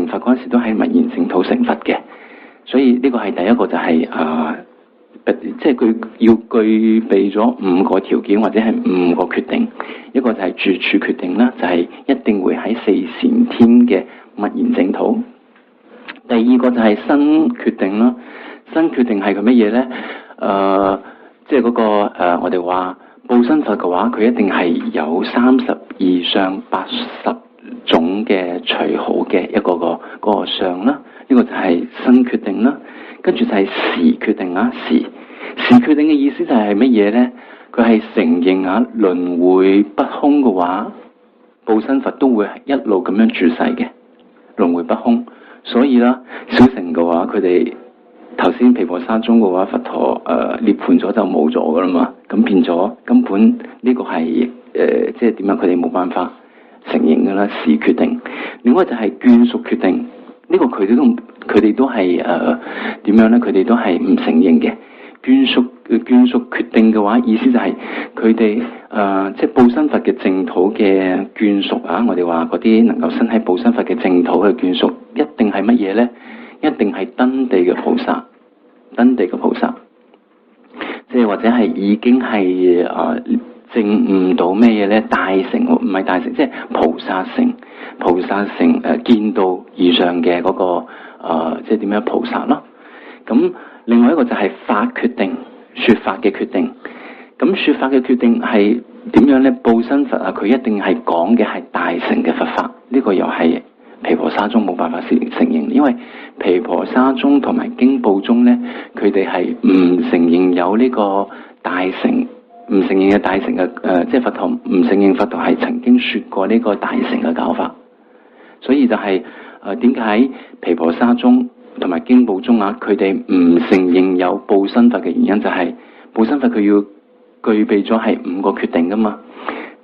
佛嗰陣時都係默然淨土成佛嘅。所以呢個係第一個就係即係佢要具備咗5個條件或者係5個決定。一個就係住處決定啦，就係一定會喺四禪天嘅默然淨土。第二個就係身決定啦，身決定係佢乜嘢咧？即係嗰個我哋話報身佛嘅話，佢一定係有32相80種嘅隨好嘅一個個相啦。呢個就係身決定啦。跟住就係時決定啊，時決定嘅意思就係乜嘢咧？佢係承認輪迴不空嘅話，報身佛都會一路咁樣住世嘅輪迴不空。所以啦，小乘嘅話，佢哋頭先毗婆沙宗嘅話，佛陀涅槃咗就冇咗噶啦嘛，咁變咗根本呢個係即係點樣？佢哋冇辦法承認噶啦，時決定。另外就係眷屬決定，呢個佢哋都係點樣咧？佢哋都係唔承認嘅。眷屬決定嘅話，意思就係佢哋即係報身佛嘅淨土嘅眷屬啊！我哋話嗰啲能夠生喺報身佛嘅淨土嘅眷屬，一定係乜嘢咧？一定係登地嘅菩薩，即係或者係已經係證悟到咩嘢咧？大乘唔係大乘，即係菩薩乘見道以上嘅嗰個即係點樣菩薩咯？咁另外一個就係法決定，說法嘅決定。咁說法嘅決定係點樣咧？報身佛佢一定係講嘅係大乘嘅佛法。呢個又係毗婆沙宗冇辦法承認，因為毗婆沙宗同埋經部宗咧，佢哋係唔承認有呢個大乘，唔承認嘅大乘嘅即係佛陀唔承認佛陀係曾經說過呢個大乘嘅教法。所以就係點解喺毗婆沙宗同埋經部宗佢哋唔承認有報身佛嘅原因，就係報身佛佢要具備咗係5個決定噶嘛。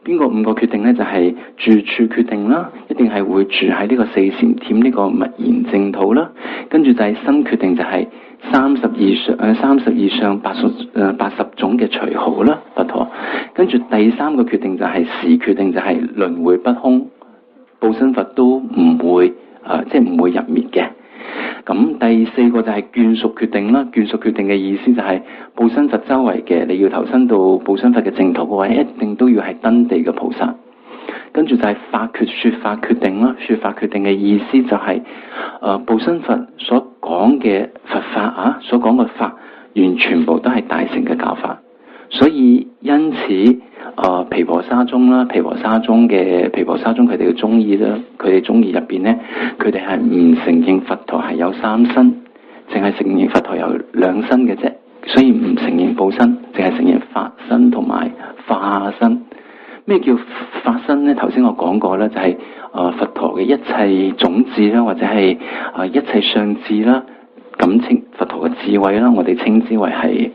邊個5個決定咧？就係住處決定啦，一定係會住喺呢個四禪天呢個默然淨土啦。跟住就係身決定，就係32相80種嘅隨好啦，佛陀。跟住第3個決定就係時決定，就係輪迴不空，報身佛都唔會即係唔會入滅嘅。咁第4個就係眷屬決定啦。眷屬決定嘅意思就係報身佛周圍嘅，你要投身到報身佛嘅淨土嘅話，一定都要係登地嘅菩薩。跟住就係說法決定啦。說法決定嘅意思就係報身佛所講嘅佛法所講嘅法，完全部都係大乘嘅教法。所以因此毗婆沙宗佢哋嘅宗義啦，佢哋宗義入邊咧，佢哋係唔承認佛陀係有3身，淨係承認佛陀有2身嘅啫。所以唔承認報身，淨係承認法身同埋化身。咩叫法身咧？頭先我講過啦，就係佛陀嘅一切種智啦，或者係一切相智啦，咁稱佛陀嘅智慧啦，我哋稱之為係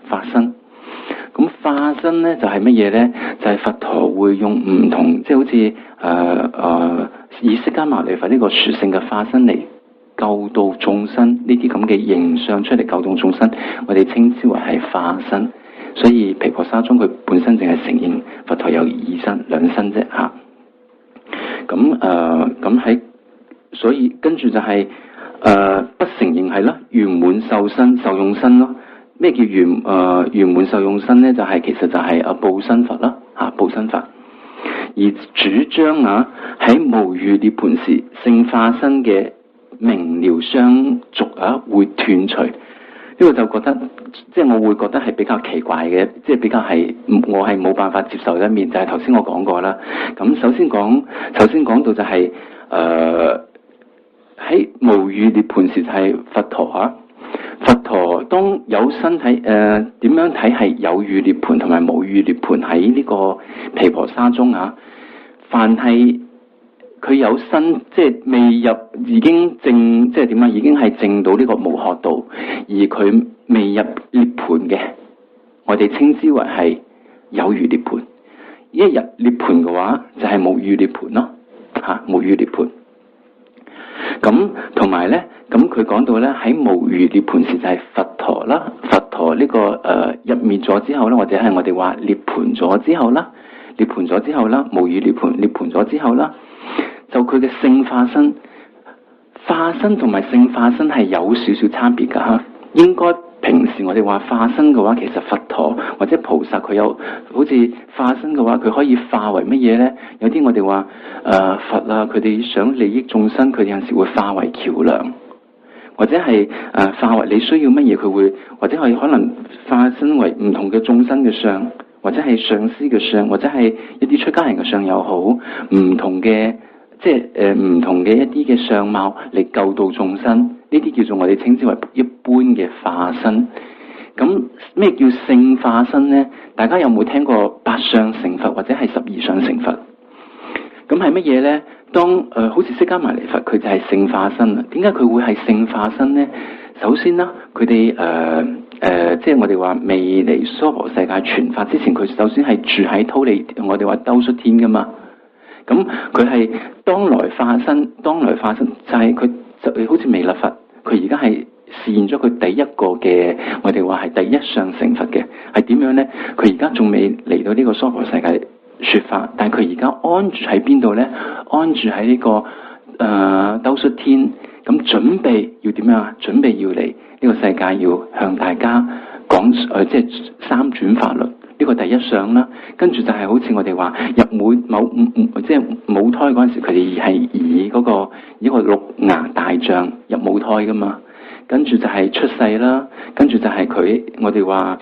法身。咁化身咧就係乜嘢咧？就係佛陀會用唔同，即係好似以釋迦牟尼佛呢個殊勝嘅化身嚟救度眾生，呢啲咁嘅形象出嚟救度眾生，我哋稱之為係化身。所以毗婆沙宗佢本身淨係承認佛陀有2身2身啫嚇。咁喺所以跟住就係不承認係啦，圓滿受用身咯。咩叫圓滿受用身咧？就係其實就係報身佛啦嚇，報身佛。而主張喺無餘涅槃時性化身嘅明了相續會斷除。呢個就覺得即係我會覺得係比較奇怪嘅，即係比較係我係冇辦法接受一面，就係頭先我講過啦。咁首先講到就係喺無餘涅槃時就係佛陀當有身體點樣睇係有餘涅槃同埋無餘涅槃喺呢個毗婆沙宗凡係佢有身，即係未入已經證，即係點已經係證到呢個無學道，而佢未入涅槃嘅，我哋稱之為係有餘涅槃。一入涅槃嘅話，就係無餘涅槃咯，無餘涅槃。咁同埋咧，咁佢講到咧喺無餘涅槃時就係佛陀啦，佛陀呢個入滅咗之後咧，或者係我哋話涅槃咗之後啦，無餘涅槃涅槃咗之後啦。就佢嘅性化身化身同埋聖化身係有少少差別㗎嚇。應該平時我哋話化身嘅話，其實佛陀或者菩薩佢有好似化身嘅話，佢可以化為乜嘢咧？有啲我哋話佛啊，佢哋想利益眾生，佢哋有陣時會化為橋樑，或者係化為你需要乜嘢，佢會或者係可能化身為唔同嘅眾生嘅相，或者係上師嘅相，或者係一啲出家人嘅相又好，唔同嘅即係唔同嘅一啲嘅相貌嚟救度眾生，呢啲叫做我哋稱之為一般嘅化身。咁咩叫聖化身呢？大家有冇聽過八相成佛或者係12相成佛？咁係乜嘢呢？當好似釋迦牟尼佛，佢就係聖化身啊。點解佢會係聖化身呢？首先啦，佢哋即係我哋話未嚟娑婆世界傳法之前，佢首先係住喺忉利，我哋話兜率天噶嘛。咁佢係當來化身就係佢就好似彌勒佛，佢而家係示現咗佢第一個嘅，我哋話係第一相成佛嘅，係點樣呢？佢而家仲未嚟到呢個娑婆世界說法，但係佢而家安住喺邊度呢？安住喺呢個兜率天，咁準備要點樣啊？準備要嚟呢個世界，要向大家講即係三轉法輪。呢個第一相啦，跟住就係好似我哋話入即係母胎嗰陣時，佢哋係以嗰個6牙大象入母胎噶嘛，跟住就係出世啦，跟住就係我哋話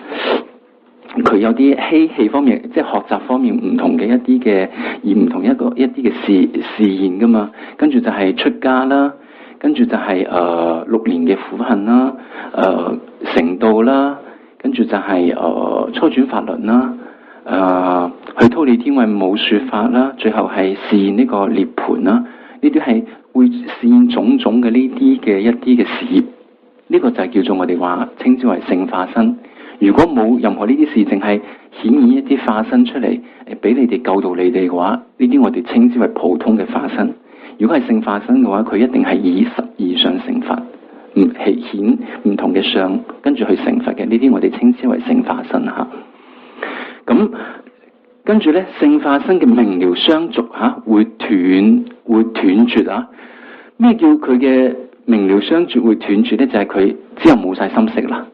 佢有啲嬉戲方面，即係學習方面唔同嘅一啲嘅，而唔同一啲嘅示現噶嘛，跟住就係出家啦，跟住就係6年嘅苦行啦，成道啦。跟住就係初轉法輪啦，去忉利天為母說法啦，最後係示現呢個涅槃啦，呢啲係會示現種種嘅呢啲嘅一啲嘅事業，呢個就係叫做我哋話稱之為聖化身。如果冇任何呢啲事，淨係顯現一啲化身出嚟，俾你哋救度你哋嘅話，呢啲我哋稱之為普通嘅化身。如果係聖化身嘅話，佢一定係以12相成佛。係顯唔同嘅相，跟住去成佛嘅，呢啲我哋稱之為聖化身嚇。咁跟住咧，聖化身嘅明了相續會斷絕啊！咩叫佢嘅明了相續會斷絕咧？就係佢之後冇晒心識啦。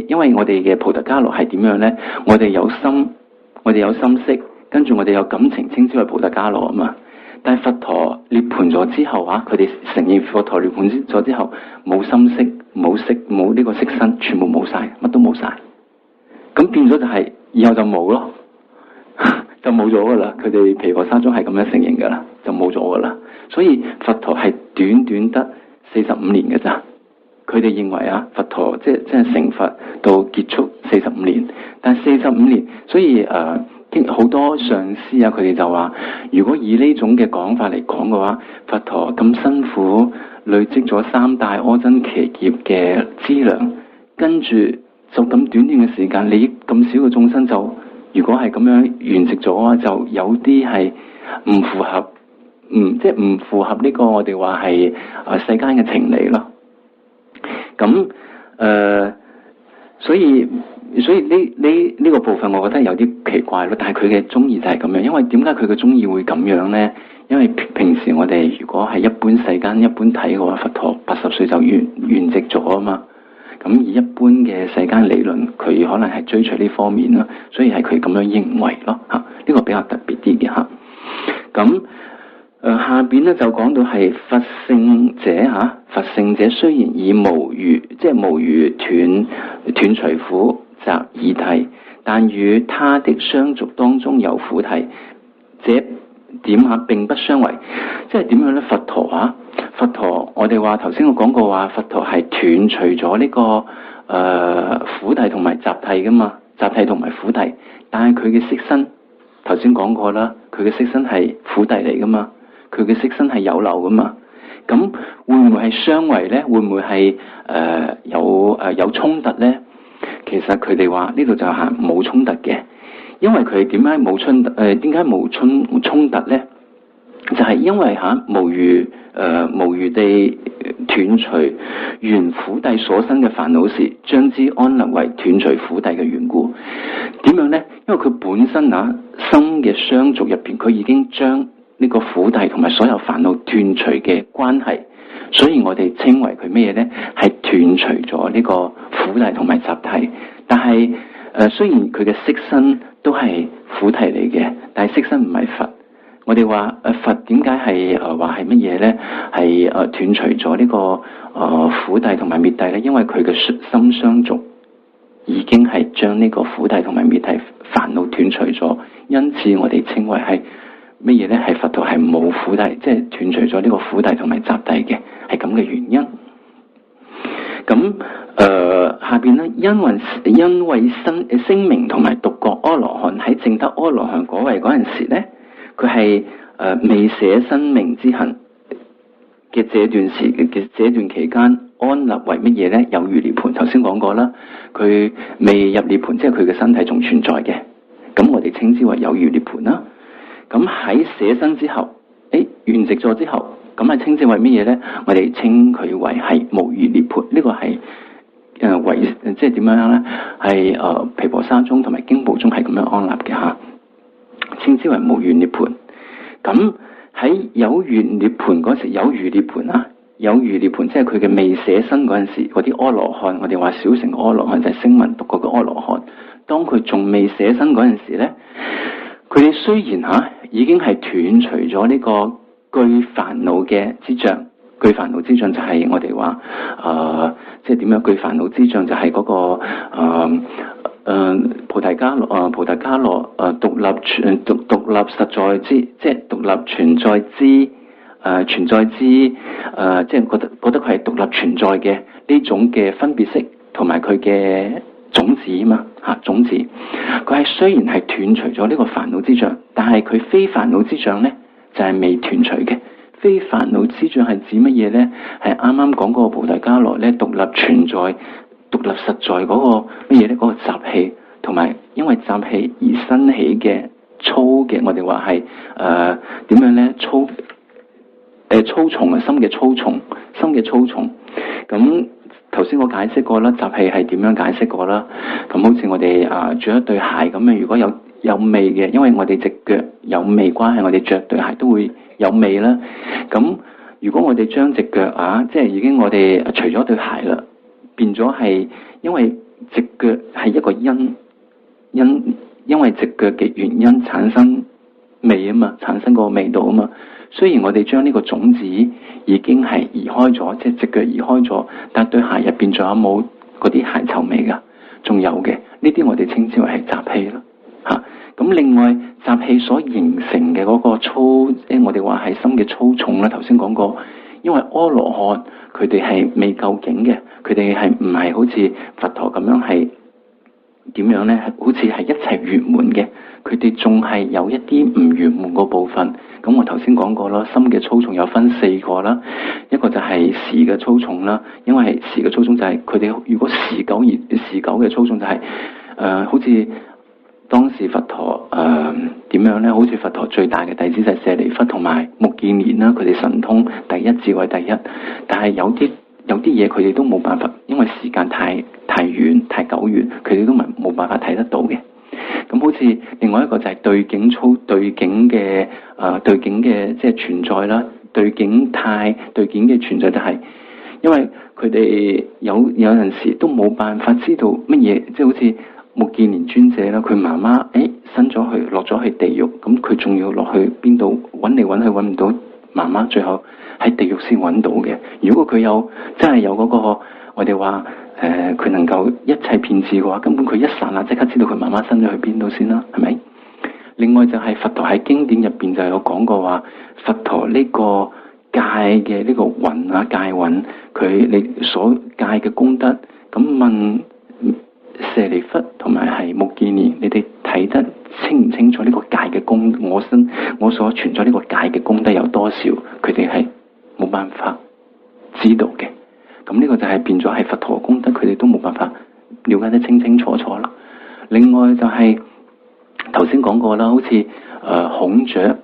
因為我哋嘅菩提伽羅係點樣咧？我哋有心識，跟住我哋有感情，稱之為菩提伽羅啊嘛。但係佛陀涅槃咗之後佢哋承認佛陀涅槃咗之後，冇心識、冇呢個色身，全部冇晒，乜都冇晒。咁變咗就係以後就冇咯，就冇咗噶啦。佢哋毗婆沙宗係咁樣承認噶啦，就冇咗噶啦。所以佛陀係短短得45年嘅咋。佢哋認為佛陀即係成佛到結束45年，但係45年，所以好多上師佢哋就話，如果以呢種嘅講法嚟講嘅話，佛陀咁辛苦累積咗3大阿僧祇劫嘅資糧，跟住就咁短短嘅時間，利益咁少嘅眾生，就如果係咁樣圓寂咗嘅話，就有啲係唔符合呢個我哋話係世間嘅情理咯。咁所以呢個部分我覺得有啲奇怪咯，但係佢嘅宗義就係咁樣。因為點解佢嘅宗義會咁樣呢？因為平時我哋如果係一般世間一般睇嘅話，佛陀80歲就圓寂咗啊嘛。咁以一般嘅世間理論，佢可能係追隨呢方面咯，所以係佢咁樣認為咯嚇。呢個比較特別啲嘅嚇。咁下邊咧就講到係佛聖者佛聖者雖然以無餘斷除苦集二諦，但與他的相續當中有苦諦，這點並不相違。即係點樣咧？佛陀我哋話頭先我講過話，佛陀係斷除咗呢個苦諦同埋集諦噶嘛，集諦同埋苦諦，但係佢嘅色身頭先講過啦，佢嘅色身係苦諦嚟噶嘛，佢嘅色身係有漏噶嘛，咁會唔會係相違咧？會唔會係有衝突咧？其實佢哋話呢度就係冇衝突嘅，因為佢點解冇衝突？點解冇衝突咧？就係因為無餘地斷除緣苦諦所生嘅煩惱時，將之安立為斷除苦諦嘅緣故。點樣咧？因為佢本身心嘅相續入邊，佢已經將呢個苦諦同埋所有煩惱斷除嘅關係，所以我哋稱為佢咩嘢咧？係斷除咗呢個苦諦同埋集諦。但係雖然佢嘅色身都係苦諦嚟嘅，但係色身唔係佛。我哋話佛點解係話係乜嘢咧？係斷除咗呢個苦諦同埋滅諦咧？因為佢嘅心相續已經係將呢個苦諦同埋滅諦煩惱斷除咗，因此我哋稱為係乜嘢咧？係佛陀係冇苦諦，即係斷除咗呢個苦諦同埋集諦嘅，係咁嘅原因。咁下邊咧，因為聲明同埋獨覺阿羅漢喺證得阿羅漢果位嗰陣時咧，佢係未捨身命之行嘅這段期間安立為乜嘢咧？有餘涅槃。頭先講過啦，佢未入涅槃，即係佢嘅身體仲存在嘅，咁我哋稱之為有餘涅槃啦。咁喺捨身之後，圓寂咗之後，咁係稱之為乜嘢咧？我哋稱佢為係無餘涅槃。呢個係即係點樣咧？係毗婆沙宗同埋經部宗係咁樣安立嘅嚇，稱之為無餘涅槃。咁喺有餘涅槃嗰時，有餘涅槃啊，有餘涅槃即係佢嘅未捨身嗰陣時，嗰啲阿羅漢，我哋話小乘阿羅漢就係聲聞獨覺嘅阿羅漢。當佢仲未捨身嗰陣時咧，佢哋雖然已經係斷除咗呢個具煩惱嘅之障。具煩惱之障就係我哋話即係點樣？具煩惱之障就係嗰個菩提伽羅獨立實在之，即係獨立存在之存在之即係覺得佢係獨立存在嘅呢種嘅分別識同埋佢嘅種子啊嘛嚇，種子佢係雖然係斷除咗呢個煩惱之障，但係佢非煩惱之障咧就係未斷除嘅。非煩惱之障係指乜嘢咧？係啱啱講嗰個菩提伽羅咧，獨立存在、獨立實在嗰個乜嘢咧？嗰個習氣，同埋因為習氣而生起嘅粗嘅，我哋話係點樣咧？粗重啊，心嘅粗重，心嘅粗重。咁頭先我解釋過啦，習氣係點樣解釋過啦？咁好似我哋着一對鞋咁樣，如果有味嘅，因為我哋隻腳有味關係，我哋着對鞋都會有味啦。咁如果我哋將隻腳即係已經我哋除咗對鞋啦，變咗係因為隻腳係一個因為隻腳嘅原因產生味啊嘛，產生個味道啊嘛。雖然我哋將呢個種子已經係移開咗，即係隻腳移開咗，但對鞋入邊仲有冇嗰啲鞋臭味噶？仲有嘅，呢啲我哋稱之為係習氣啦嚇。咁另外習氣所形成嘅嗰個粗，我哋話係心嘅粗重啦。頭先講過，因為阿羅漢佢哋係未夠境嘅，佢哋係唔係好似佛陀咁樣係點樣咧？好似係一齊圓滿嘅，佢哋仲係有一啲唔圓滿個部分。咁我頭先講過啦，心嘅粗重有分4個啦，一個就係時嘅粗重啦，因為時嘅粗重就係佢哋如果時久嘅粗重就係好似當時佛陀點樣咧？好似佛陀最大嘅弟子就係舍利弗同埋目犍連啦，佢哋神通第一，智慧第一，但係有啲嘢佢哋都冇辦法，因為時間太遠太久遠，佢哋都冇辦法睇得到嘅。咁好似另外一個就係對境嘅即係存在啦，對境嘅存在就係因為佢哋有陣時都冇辦法知道乜嘢，即係好似目犍連尊者啦，佢媽媽生咗去落咗去地獄，咁佢仲要落去邊度揾嚟揾去揾唔到媽媽，最後喺地獄先揾到嘅。如果佢真係有嗰個我哋話佢能夠一切遍知嘅話，根本佢一剎那即刻知道佢媽媽生咗去邊度先啦，係咪？另外就係佛陀喺經典入邊就有講過話，佛陀呢個戒嘅呢個蘊戒蘊，佢你所戒嘅功德，咁問舍利弗同埋係目犍連，你哋睇得清唔清楚呢個戒嘅功？我所存在呢個戒嘅功德有多少？佢哋係冇辦法知道嘅。咁呢個就係變咗係佛陀功德，佢哋都冇辦法了解得清清楚楚啦。另外就係頭先講過啦，好似孔雀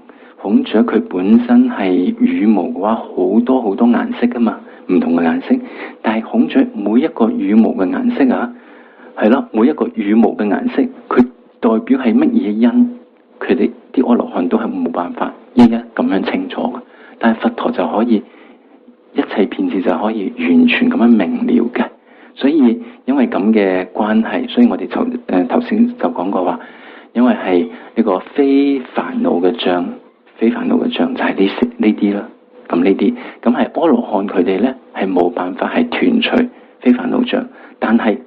佢本身係羽毛嘅話，好多好多顏色噶嘛，唔同嘅顏色。但係孔雀每一個羽毛嘅顏色係咯，每一個羽毛嘅顏色，佢代表係乜嘢因？佢哋啲阿羅漢都係冇辦法一一咁樣清楚嘅。但係佛陀就可以一一切片子就可以完全咁樣明了嘅。所以因為咁嘅關係，所以我哋頭先就講過話，因為係呢個非煩惱嘅障，非煩惱嘅障就係呢啲啦。咁呢啲咁係阿羅漢佢哋咧係冇辦法係斷除非煩惱障，但係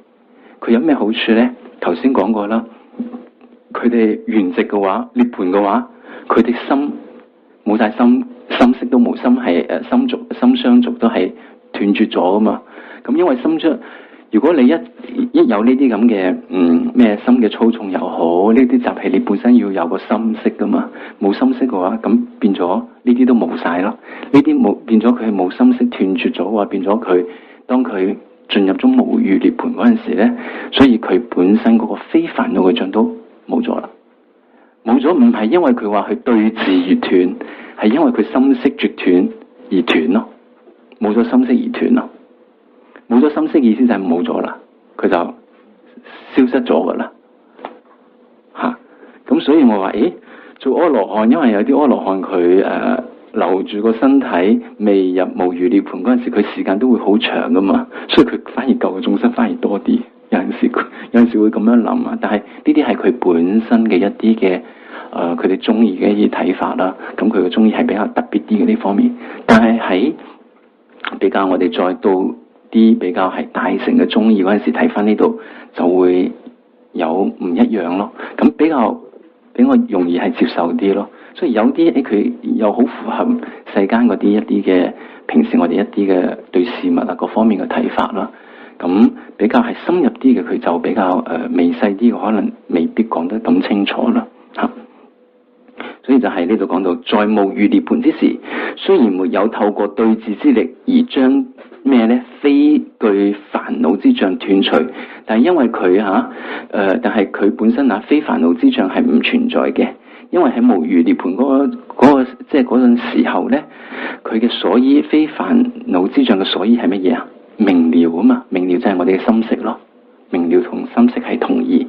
佢有咩好處咧？頭先講過啦，佢哋圓寂嘅話，涅槃嘅話，佢哋心冇晒心識都冇心係心相續都係斷絕咗噶嘛。咁因為心相，如果你一有呢啲咁嘅咩心嘅操縱又好，呢啲習氣你本身要有個心識噶嘛，冇心識嘅話，咁變咗呢啲都冇晒咯。呢啲冇變咗佢係冇心識斷絕咗嘅話，變咗佢當佢進入咗無餘涅槃嗰陣時咧，所以佢本身嗰個非煩惱嘅障都冇咗啦。冇咗唔係因為佢話佢對治而斷，係因為佢心識絕斷而斷咯。冇咗心識而斷咯。冇咗心識意思就係冇咗啦，佢就消失咗噶啦。咁所以我話，做阿羅漢，因為有啲阿羅漢佢留住個身體未入無餘涅槃嗰陣時，佢時間都會好長噶嘛，所以佢反而救嘅眾生反而多啲。有陣時會咁樣諗啊，但係呢啲係佢本身嘅一啲嘅佢哋中意嘅一啲睇法啦。咁佢嘅中意係比較特別啲嘅呢方面，但係喺比較我哋再到啲比較係大乘嘅中意嗰陣時睇翻呢度就會有唔一樣咯。咁比較容易係接受啲咯。所以有啲佢又好符合世間嗰啲一啲嘅平時我哋一啲嘅對事物啊各方面嘅睇法啦。咁比較係深入啲嘅，佢就比較微細啲嘅，可能未必講得咁清楚啦。所以就係呢度講到，在無餘涅槃之時，雖然沒有透過對治之力而將咩呢非具煩惱之障斷除，但係因為佢但係佢本身非煩惱之障係唔存在嘅，因為喺無餘涅槃嗰個即係嗰陣時候呢，佢嘅所依非煩惱之障嘅所依係乜嘢啊？明了啊嘛，明了就係我哋嘅心識咯。明了同心識係同義，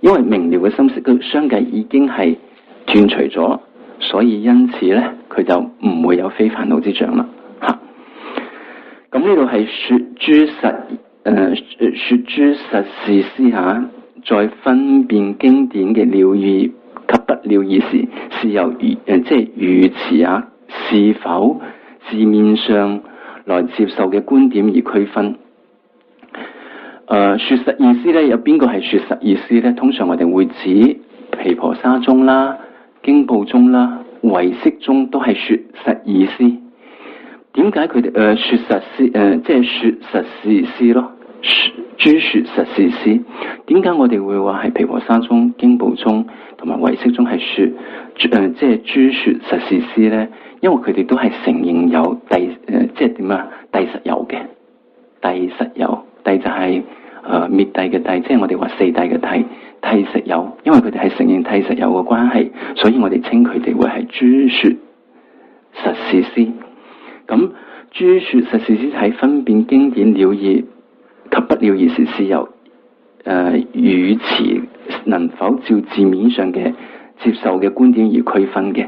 因為明了嘅心識佢相繼已經係斷除咗，所以因此咧佢就唔會有非煩惱之障啦。咁呢度係說諸實事師在分辨經典嘅了義及不了義時，是由即係語詞是否字面上來接受嘅觀點而區分。說實義師咧，有邊個係說實義師咧？通常我哋會指毗婆沙宗啦、經部宗啦、唯識宗都係說實義師。點解佢哋說實師即係說實事師咯？諸說實事師。點解我哋會話係毗婆沙宗、經部宗同埋唯識宗係說即係諸說實事師咧？因為佢哋都係承認有即係點啊？諦實有嘅，諦實有，諦就係滅諦嘅諦，即係我哋話四諦嘅諦，諦實有。因為佢哋係承認諦實有嘅關係，所以我哋稱佢哋為係諸說實事師。咁諸說實事師喺分辨經典了義及不了義時，是由語詞能否照字面上嘅接受嘅觀點而區分嘅。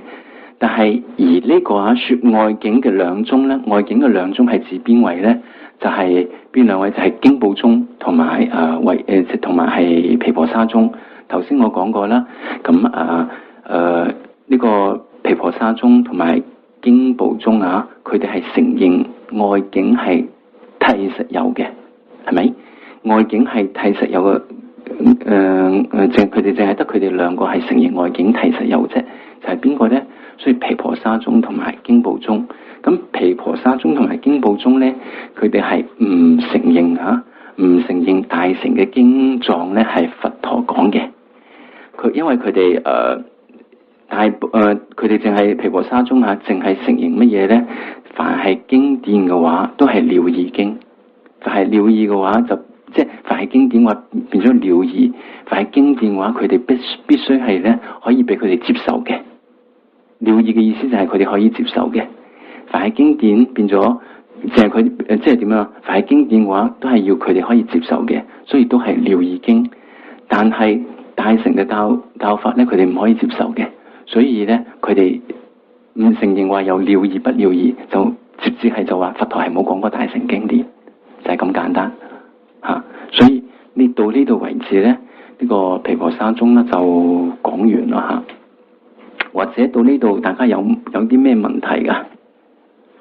但係而呢個說外境嘅兩宗咧，外境嘅兩宗係指邊位咧？就係邊兩位？就係經部宗同埋同埋係毗婆沙宗。頭先我講過啦，咁呢個毗婆沙宗同埋經部宗佢哋係承認外境係諦實有嘅，係咪？外境係諦實有嘅，佢哋淨係得佢哋兩個係承認外境諦實有啫。就係邊個咧？所以毗婆沙宗同埋經部宗，咁毗婆沙宗同埋經部宗咧，佢哋係唔承認大乘嘅經藏咧係佛陀講嘅。因為佢哋佢哋淨係毗婆沙宗淨係承認乜嘢咧？凡係經典嘅話，都係了義經。凡係了義嘅話，就即係凡係經典嘅話變咗了義。凡係經典嘅話，佢哋必須係咧可以俾佢哋接受嘅。了義嘅意思就係佢哋可以接受嘅。凡係經典變咗，淨係佢即係點樣？凡係經典嘅話，都係要佢哋可以接受嘅，所以都係了義經。但係大乘嘅教法咧，佢哋唔可以接受嘅，所以咧佢哋唔承認話有了義不了義，就直接係就話佛陀係冇講過大乘經典，就係咁簡單嚇。所以呢到呢度為止咧，呢個毗婆沙宗咧就講完啦嚇。或者到呢度大家有啲咩問題㗎？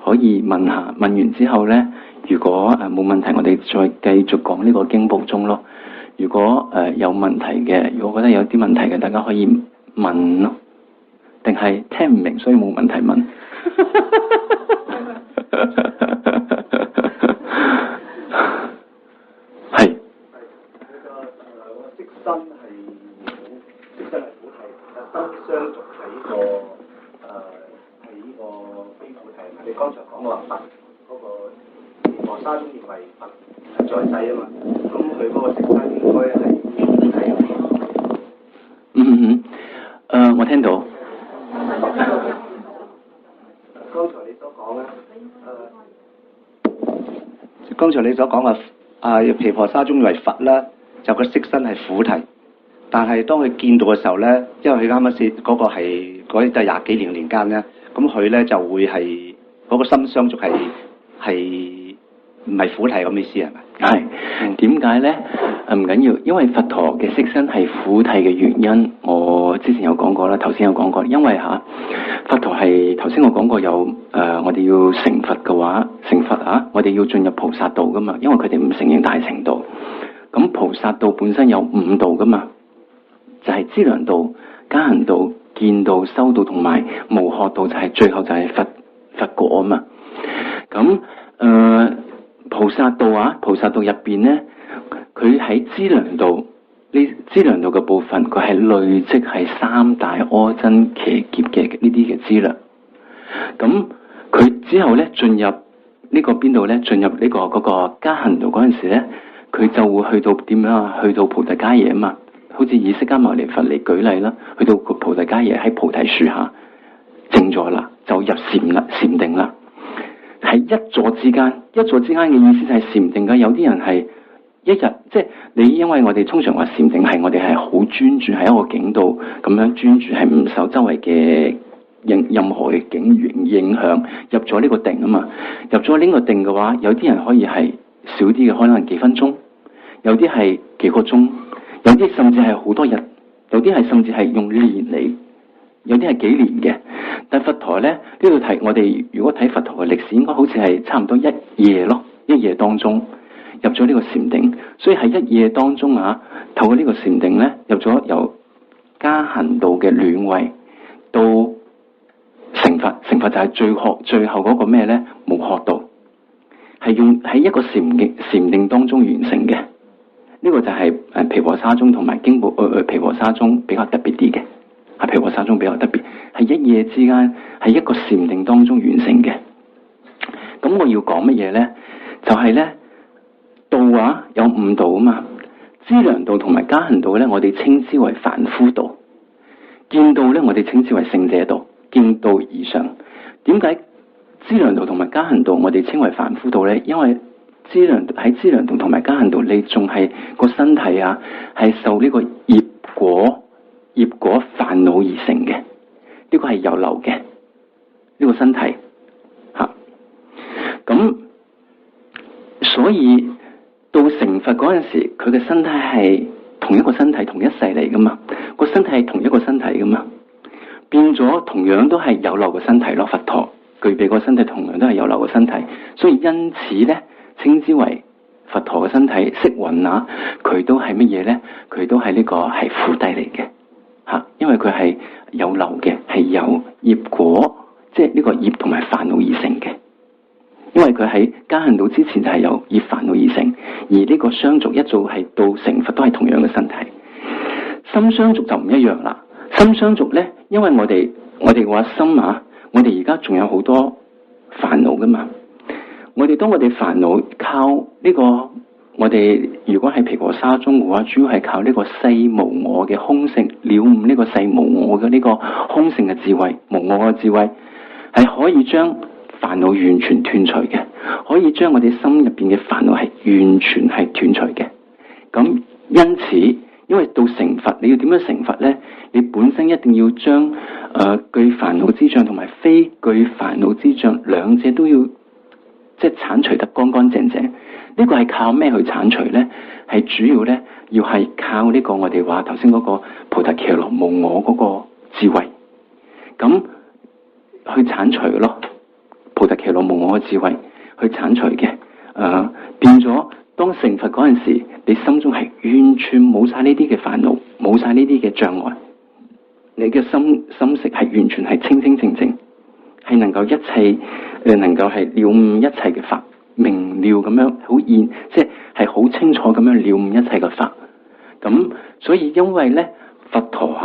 可以問下，問完之後咧，如果冇問題，我哋再繼續講呢個經部宗咯。如果有問題嘅，如果覺得有啲問題嘅，大家可以問咯。定係聽唔明，所以冇問題問。係。色身係苦諦，但心相續係呢個非苦諦。你剛才講話佛嗰個毗婆沙宗認為佛係在世啊嘛，咁佢嗰個色身應該係苦諦。我聽到。剛才你所講剛才你所講嘅毗婆沙宗認為佛咧，就個色身係苦諦，但係當佢見到嘅時候咧，因為佢啱啱先嗰個係嗰啲就20幾年間咧，咁佢咧就會係嗰個心相續係唔係苦諦咁意思係咪？係點解咧？唔緊要，因為佛陀嘅色身係苦諦嘅原因，我之前有講過啦，頭先有講過，因為佛陀係頭先我講過有我哋要成佛嘅話，成佛我哋要進入菩薩道噶嘛，因為佢哋唔承認大乘道。咁菩薩道本身有5道噶嘛，就係資糧道、加行道、見道、修道同埋無學道，就係最後就係佛果啊嘛。咁菩薩道菩薩道入邊咧，佢喺資糧道資糧道嘅部分，佢係累積係3大阿僧祇劫嘅呢啲嘅資糧。咁佢之後咧進入呢個邊度咧？進入呢個嗰個加行道嗰陣時咧，佢就會去到點樣啊？去到菩提伽耶啊嘛。好似以釋迦牟尼佛嚟舉例啦，去到菩提伽耶喺菩提樹下靜咗啦，就入禪定啦。喺一座之間嘅意思就係禪定嘅。有啲人係一日，即係你，因為我哋通常話禪定係我哋係好專注喺一個境度咁樣專注，係唔受周圍嘅任何嘅境緣影響，入咗呢個定啊嘛。入咗呢個定嘅話，有啲人可以係少啲嘅，可能幾分鐘；有啲係幾個鐘；有啲甚至係好多日；有啲係甚至係用年嚟。有啲係幾年嘅，但佛陀咧呢度睇，我哋如果睇佛陀嘅歷史，應該好似係差唔多一夜咯，一夜當中入咗呢個禪定，所以喺一夜當中透過呢個禪定咧，入咗由加行道嘅暖位到成佛，成佛就係最後嗰個咩咧？無學道，係用喺一個禪定當中完成嘅。呢個就係毗婆沙宗同埋經部毗婆沙宗比較特別啲嘅。毗婆沙宗比較特別，係一夜之間喺一個禪定當中完成嘅。咁我要講乜嘢咧？就係咧道有5道啊嘛。資糧道同埋加行道咧，我哋稱之為凡夫道；見道咧，我哋稱之為聖者道。見道以上，點解資糧道同埋加行道我哋稱為凡夫道咧？因為喺資糧道同埋加行道，你仲係個身體係受呢個業果煩惱而成嘅，呢個係有漏嘅呢個身體咁所以到成佛嗰陣時，佢嘅身體係同一個身體，同一世嚟噶嘛，個身體係同一個身體噶嘛，變咗同樣都係有漏嘅身體咯。佛陀具備個身體同樣都係有漏嘅身體，所以因此咧稱之為佛陀嘅身體色蘊佢都係乜嘢咧？佢都係呢個係苦諦嚟嘅。因為佢係有漏嘅，係有業果，即係呢個業同埋煩惱而成嘅。因為佢喺加行道之前就係有業煩惱而成，而呢個相續一早係到成佛都係同樣嘅身體。心相續就唔一樣啦。心相續咧，因為我哋嘅話心我哋而家仲有好多煩惱噶嘛。當我哋煩惱靠呢個。我哋如果係毗婆沙宗嘅話，主要係靠呢個世無我嘅空性，了悟呢個世無我嘅呢個空性嘅智慧，無我嘅智慧係可以將煩惱完全斷除嘅，可以將我哋心入邊嘅煩惱係完全係斷除嘅。咁因此，因為到成佛，你要點樣成佛呢？你本身一定要將具煩惱之障同埋非具煩惱之障兩者都要即係剷除得乾乾淨淨。呢個係靠咩去剷除咧？係主要咧要係靠呢個我哋話頭先嗰個菩提伽羅無我嗰個智慧，咁去剷除咯。菩提伽羅無我嘅智慧去剷除嘅，變咗當成佛嗰陣時，你心中係完全冇晒呢啲嘅煩惱，冇晒呢啲嘅障礙，你嘅心識係完全係清清淨淨，係能夠一切能夠係了悟一切嘅法，明了咁樣好現，即係好清楚咁樣了悟一切嘅法。咁所以因為咧佛陀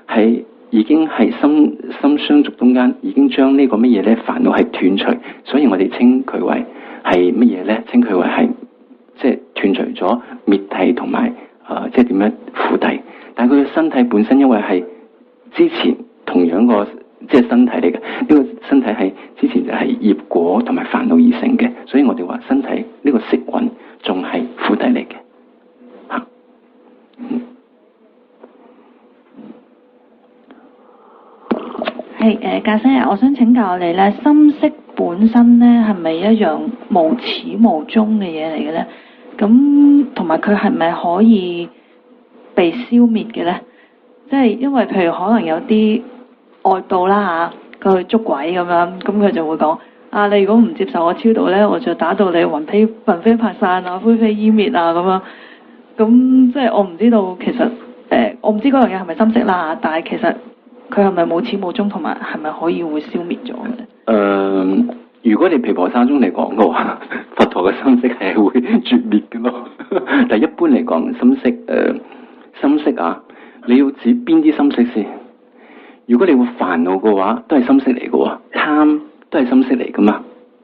係已經係心相續中間已經將呢個乜嘢咧煩惱係斷除，所以我哋稱佢為係乜嘢咧？稱佢為係即係斷除咗滅諦同埋即係點樣苦諦。但係佢嘅身體本身因為係之前同樣個即係身體嚟嘅，呢個身體係之前就係業果同埋煩惱而成嘅，所以我哋話身體呢個色蘊仲係苦諦嚟嘅。係教生啊，我想請教你咧，心識本身咧係咪一樣無始無終嘅嘢嚟嘅咧？咁同埋佢係咪可以被消滅嘅咧？即係因為譬如可能有啲外道啦嚇，佢去捉鬼咁樣，咁佢就會講：你如果唔接受我超度咧，我就打到你魂飛魄散啊，灰飛煙滅啊咁樣。咁即係我唔知道其實我唔知嗰樣嘢係咪心識啦，但係其實佢係咪冇始無終，同埋係咪可以會消滅咗嘅？如果你毗婆沙宗嚟講嘅話，佛陀嘅心識係會絕滅嘅咯。但係一般嚟講，心識你要指邊啲心識先？如果你會煩惱嘅話，都係心識嚟嘅喎。貪都係心識嚟噶嘛，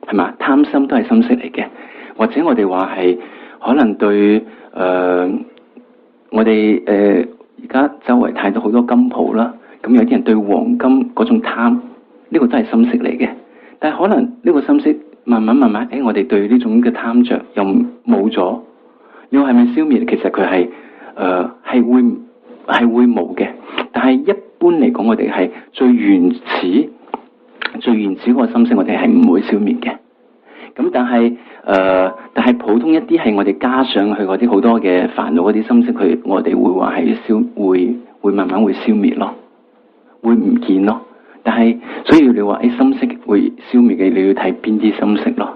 係嘛？貪心都係心識嚟嘅。或者我哋話係可能對我哋而家周圍睇到好多金鋪啦。咁有啲人對黃金嗰種貪，呢個都係心識嚟嘅。但係可能呢個心識慢慢，我哋對呢種嘅貪着又冇咗，你話係咪消滅？其實佢係會冇嘅。但係一般嚟講，我哋係最原始嗰個心識，我哋係唔會消滅嘅。咁但係普通一啲係我哋加上去嗰啲好多嘅煩惱嗰啲心識，我哋會話係會慢慢會消滅咯。會唔見咯，但係所以你話心識會消滅嘅，你要睇邊啲心識咯。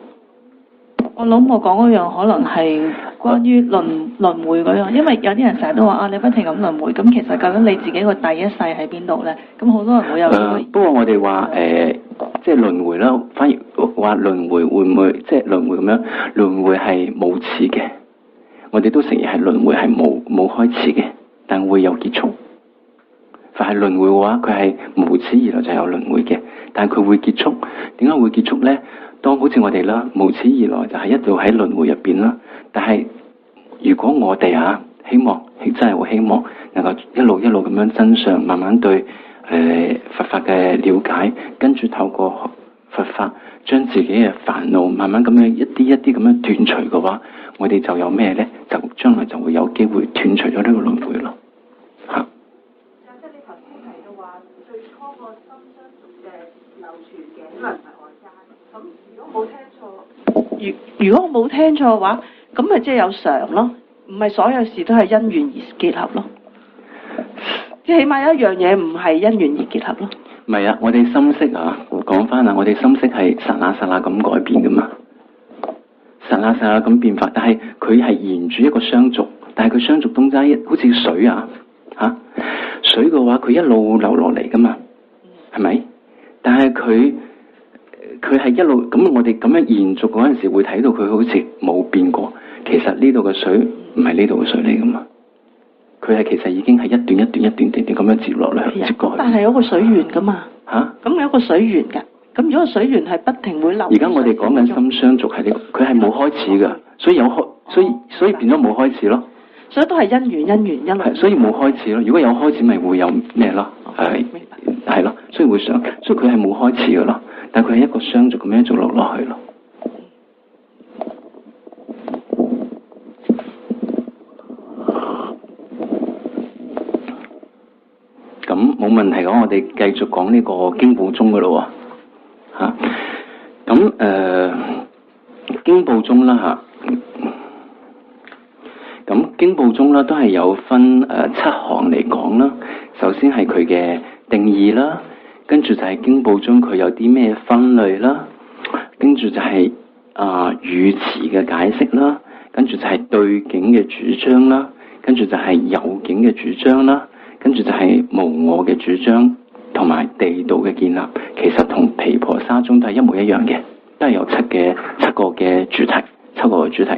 我諗我講嗰樣可能係關於輪迴嗰樣，因為有啲人成日都話你不停咁輪迴，咁其實究竟你自己個第一世喺邊度咧？咁好多人會有不過我哋話即係輪迴啦，反而話輪迴會唔會即係輪迴咁樣？輪迴係冇始嘅，我哋都承認係輪迴係冇開始嘅，但會有結束。凡係輪迴嘅話，佢係無始而來就有輪迴嘅，但係佢會結束。點解會結束呢？當好似我哋啦，無始而來就係一路喺輪迴入邊啦。但係如果我哋希望，真係好希望能夠一路咁樣真相，慢慢對佛法嘅了解，跟住透過佛法將自己嘅煩惱慢慢咁樣一啲咁樣斷除嘅話，我哋就有咩呢？就將來就會有機會斷除咗呢個輪迴咯。如果我冇聽錯嘅話，咁咪即係有常咯，唔係所有事都係因緣而結合咯。即係起碼有一樣嘢唔係因緣而結合咯。唔係我哋心識講翻我哋心識係剎那咁改變噶嘛，剎那咁變化，但係佢係沿住一個相續，但係佢相續中間好似水水嘅話，佢一路流落嚟噶嘛，係咪？但係佢係一路咁，我哋咁樣延續嗰陣時，會睇到佢好似冇變過。其實呢度嘅水唔係呢度嘅水嚟噶嘛，佢係其實已經係一段咁樣接落嚟，接過去。但係有個水源噶嘛。咁有個水源㗎。咁如果個水源係不停會流。而家我哋講緊心相續係呢個，佢係冇開始㗎，所以變咗冇開始咯。所以都係因緣一路。所以冇開始咯。如果有開始，咪會有咩咯？係咯，所以會上，所以佢係冇開始㗎咯。但佢係一個相續咁樣一直落去咯。咁冇問題嘅，我哋繼續講呢個經部宗嘅咯喎。咁經部宗啦嚇，咁經部宗啦都係有分7項嚟講啦。首先係佢嘅定義啦，跟住就係經部宗佢有啲咩分類啦，跟住就係語詞嘅解釋啦，跟住就係對境嘅主張啦，跟住就係有境嘅主張啦，跟住就係無我嘅主張，同埋地道嘅建立。其實同毗婆沙宗都係一模一樣嘅，都係有7個嘅主題，7個嘅主題。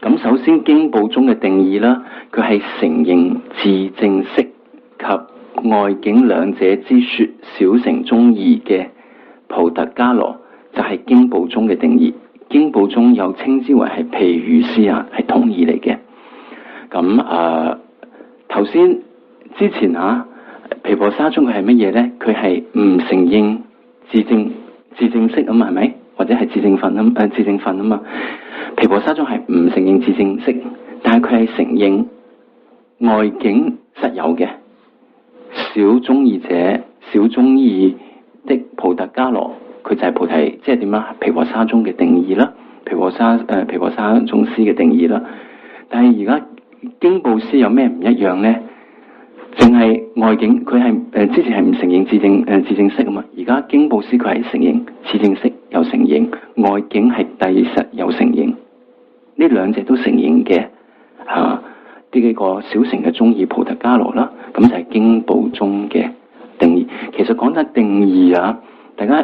咁首先經部宗嘅定義啦，佢係承認自證識及外境兩者之說小乘宗義嘅菩提伽羅，就係經部宗嘅定義。經部宗又稱之為係譬喻師啊，係統義嚟嘅。咁頭先之前毗婆沙宗佢係乜嘢咧？佢係唔承認自證識啊嘛，係咪？或者係自證分啊嘛？毗婆沙宗係唔承認自證識，但係佢係承認外境實有嘅小宗義者、小宗義的菩提伽羅，佢就係菩提，即係點啊？毗婆沙宗嘅定義啦，毗婆沙宗師嘅定義啦。但係而家經部師有咩唔一樣咧？淨係外境，佢係之前係唔承認自證識啊嘛，而家經部師佢係承認自證識，又承認外境係諦實，又承認呢兩者都承認嘅呢幾個小乘嘅宗義菩提伽羅啦，咁就係經部宗嘅定義。其實講緊定義大家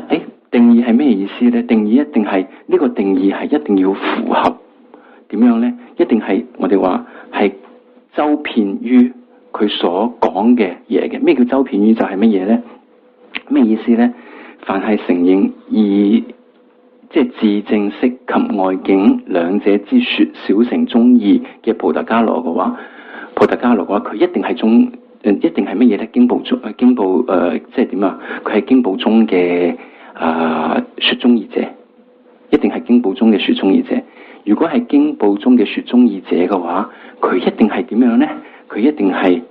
定義係咩意思咧？定義一定係呢個定義係一定要符合點樣咧？一定係我哋話係周遍於佢所講嘅嘢嘅。咩叫周遍於？就係乜嘢咧？咩意思咧？凡係承認即係自證識及外境兩者之說小乘宗義嘅菩提伽羅嘅話，佢一定係一定係乜嘢咧？經部即係點啊？佢係經部宗嘅說宗義者，一定係經部宗嘅說宗義者。如果係經部宗嘅說宗義者嘅話，佢一定係點樣咧？佢一定係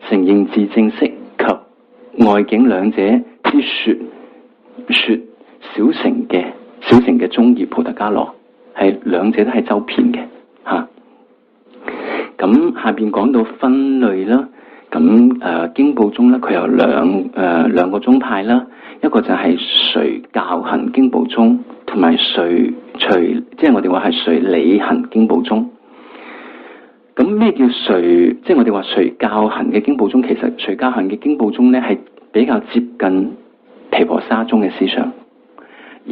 承認自證識及外境兩者之說小乘嘅宗義菩提伽羅，係兩者都係周遍嘅嚇。咁下邊講到分類啦，咁經部宗咧佢有兩個宗派啦，一個就係隨教行經部宗，同埋隨即係我哋話係隨理行經部宗。咁咩叫隨？即係我哋話隨教行嘅經部宗，其實隨教行嘅經部宗咧係比較接近毗婆沙宗嘅思想，而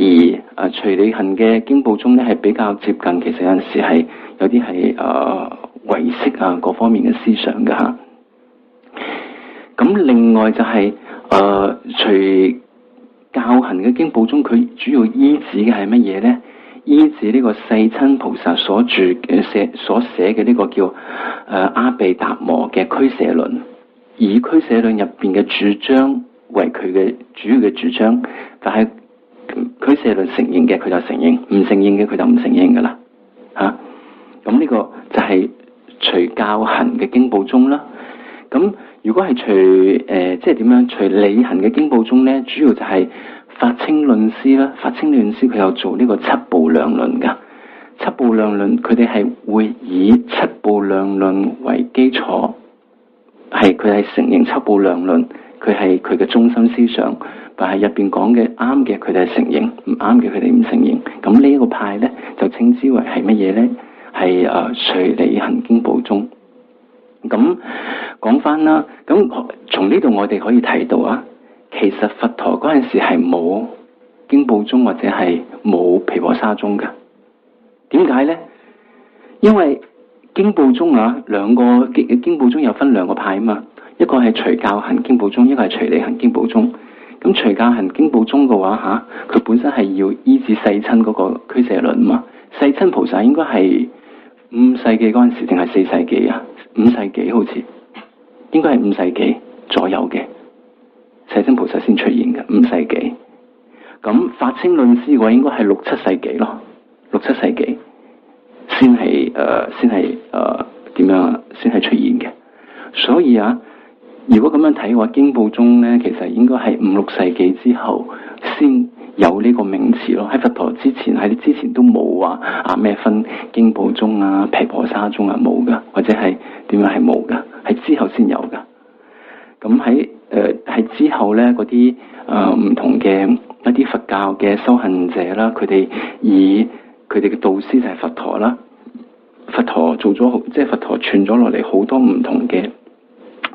隨理行嘅經部宗咧係比較接近，其實有陣時係有啲係唯識各方面嘅思想嘅嚇。咁另外就係隨教行嘅經部宗，佢主要依止嘅係乜嘢咧？依止呢個世親菩薩所寫嘅呢個叫阿毗達摩嘅俱舍論，以俱舍論入邊嘅主張為佢嘅主要嘅主張，但係俱舍論承認嘅佢就承認，唔承認嘅佢就唔承認噶啦嚇。咁呢個就係隨教行嘅經部宗啦。咁如果係即係點樣隨理行嘅經部宗咧，主要就係法清論師啦。法清論師佢有做呢個七部量論噶。七部量論佢哋係會以七部量論為基礎，佢係承認七部量論佢係佢嘅中心思想，但係入邊講嘅啱嘅佢哋係承認，唔啱嘅佢哋唔承認。咁呢一個派咧就稱之為係乜嘢咧？係隨理行經部宗。咁講翻啦，咁從呢度我哋可以睇到其實佛陀嗰陣時係冇經部宗或者係冇毗婆沙宗嘅。點解咧？因為經部宗經部宗有分兩個派嘛，一個係隨教行經部宗，一個係隨理行經部宗。咁隨教行經部宗嘅話佢本身係要依止世親嗰個俱舍論嘛。世親菩薩應該係5世紀嗰陣時定係4世紀5世紀好似應該係5世紀左右嘅世親菩薩先出現嘅5世紀。咁法清論師嘅話應該係6、7世紀咯，6、7世紀先係點樣先係出現嘅。所以如果咁樣睇嘅話，經部宗咧其實應該係5、6世紀之後先有呢個名詞咯。喺佛陀之前，喺之前都冇話咩分經部宗啊、毗婆沙宗啊，冇噶，或者係點樣係冇噶，係之後先有噶。咁喺之後咧，嗰啲唔同嘅一啲佛教嘅修行者啦，佢哋以佢哋嘅導師就係佛陀啦。佛陀做咗即係佛陀傳咗落嚟好多唔同嘅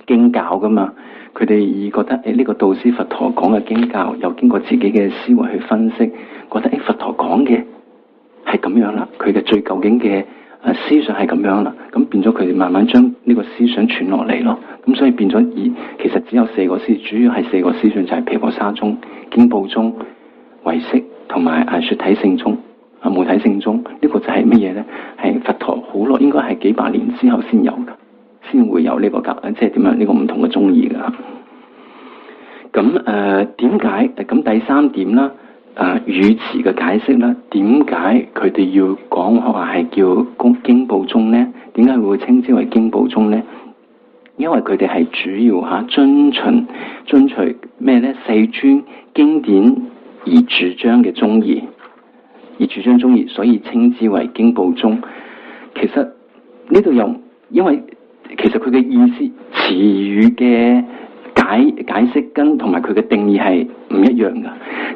經教噶嘛。佢哋以覺得呢個導師佛陀講嘅經教，又經過自己嘅思維去分析，覺得佛陀講嘅係咁樣啦，佢嘅最究竟嘅思想係咁樣啦，咁變咗佢哋慢慢將呢個思想傳落嚟咯。咁所以變咗其實只有4個思，主要係4個思想，就係毗婆沙宗、經部宗、唯識同埋說體聖宗、無體聖宗。呢個就係乜嘢咧？係佛陀好耐，應該係幾百年之後先有噶，先會有呢個即係點樣呢個唔同嘅宗義噶。咁點解？咁第3點啦，語詞嘅解釋啦，點解佢哋要講話係叫經部宗咧？點解會稱之為經部宗咧？因為佢哋係主要遵循咩咧？世尊經典而主張嘅宗義，所以稱之為經部宗。其實呢度又因為其實佢嘅意思詞語嘅解釋跟同埋佢嘅定義係唔一樣噶。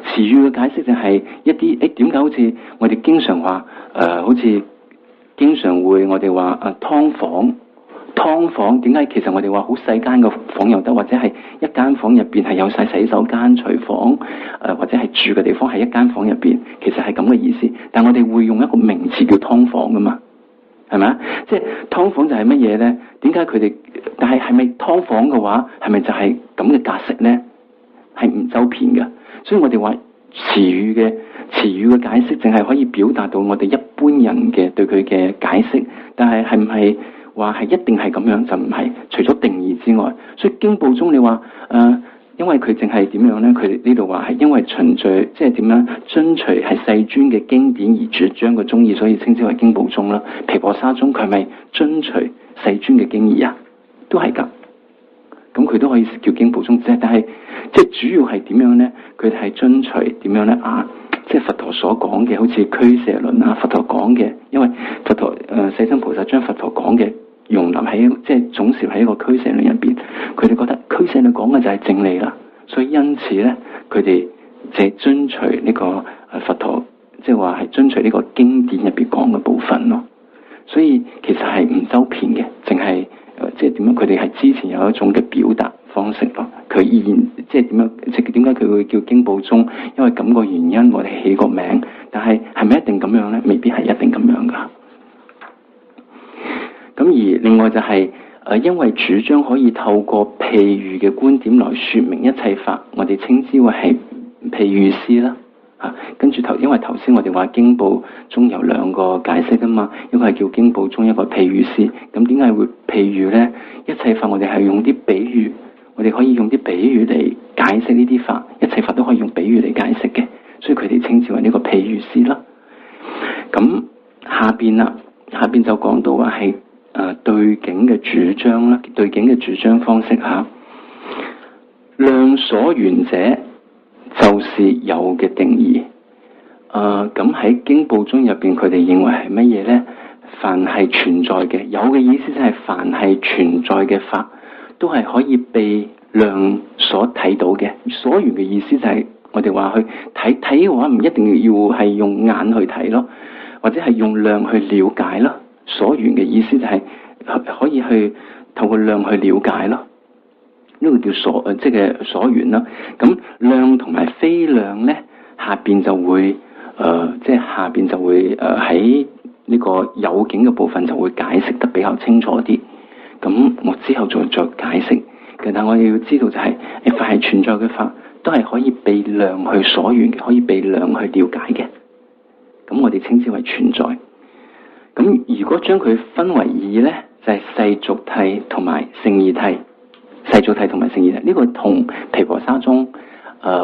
詞語嘅解釋就係一啲點解好似我哋經常話好似經常會我哋話劏房點解其實我哋話好細間嘅房又得，或者係一間房入邊係有晒洗手間、廚房或者係住嘅地方係一間房入邊，其實係咁嘅意思。但係我哋會用一個名詞叫劏房噶嘛，係咪啊？即係劏房就係乜嘢咧？點解佢哋？但係咪劏房嘅話，係咪就係咁嘅格式咧？係唔周遍嘅。所以我哋話詞語嘅解釋，淨係可以表達到我哋一般人嘅對佢嘅解釋。但係係唔係話係一定係咁樣？就唔係。除咗定義之外，所以經部宗你話因為佢淨係點樣咧？佢呢度話係因為循序，即係點樣遵循係世尊嘅經典而主張個宗義，所以稱之為經部宗啦。毗婆沙宗佢係咪遵循世尊嘅經義啊？都係噶。咁佢都可以叫經部宗啫。但係即係主要係點樣咧？佢哋係遵循點樣咧？即係佛陀所講嘅，好似俱舍論啊，佛陀講嘅，因為佛陀世親菩薩將佛陀講嘅容納喺即係總攝喺一個俱舍論入邊，佢哋覺得俱舍論講嘅就係正理啦，所以因此咧，佢哋就係遵循呢個佛陀，即係話係遵循呢個經典入邊講嘅部分咯。所以其實係唔周遍嘅，淨係即係點樣？佢哋係之前有一種嘅表達方式咯。佢依然即係點樣？即係點解佢會叫經部宗？因為咁個原因，我哋起個名。但係係咪一定咁樣咧？未必係一定咁樣噶。咁而另外就係因為主張可以透過譬喻嘅觀點來說明一切法，我哋稱之為係譬喻師啦。跟住因為頭先我哋話經部宗有2個解釋噶嘛，一個係叫經部宗，一個譬喻師。咁點解會譬喻咧？一切法我哋係用啲比喻，我哋可以用啲比喻嚟解釋呢啲法，一切法都可以用比喻嚟解釋嘅，所以佢哋稱之為呢個譬喻師啦。咁下邊就講到話係對境嘅主張啦，對境嘅主張方式量所緣者就是有嘅定義。咁喺經部宗入邊，佢哋認為係乜嘢咧？凡係存在嘅，有嘅意思就係凡係存在嘅法，都係可以被量所睇到嘅。所緣嘅意思就係我哋話去睇嘅話，唔一定要係用眼去睇咯，或者係用量去了解咯。所緣嘅意思就係可以去透過量去了解咯。呢個叫即係所緣啦。咁量同埋非量咧，下邊就會喺呢個有境嘅部分就會解釋得比較清楚啲。咁我之後再解釋。但我哋要知道就係凡係存在嘅法，都係可以被量去所緣嘅，可以被量去了解嘅。咁我哋稱之為存在。咁如果將佢分為2咧，就係世俗諦同埋勝義諦。世俗諦同埋勝義諦呢個同毗婆沙宗、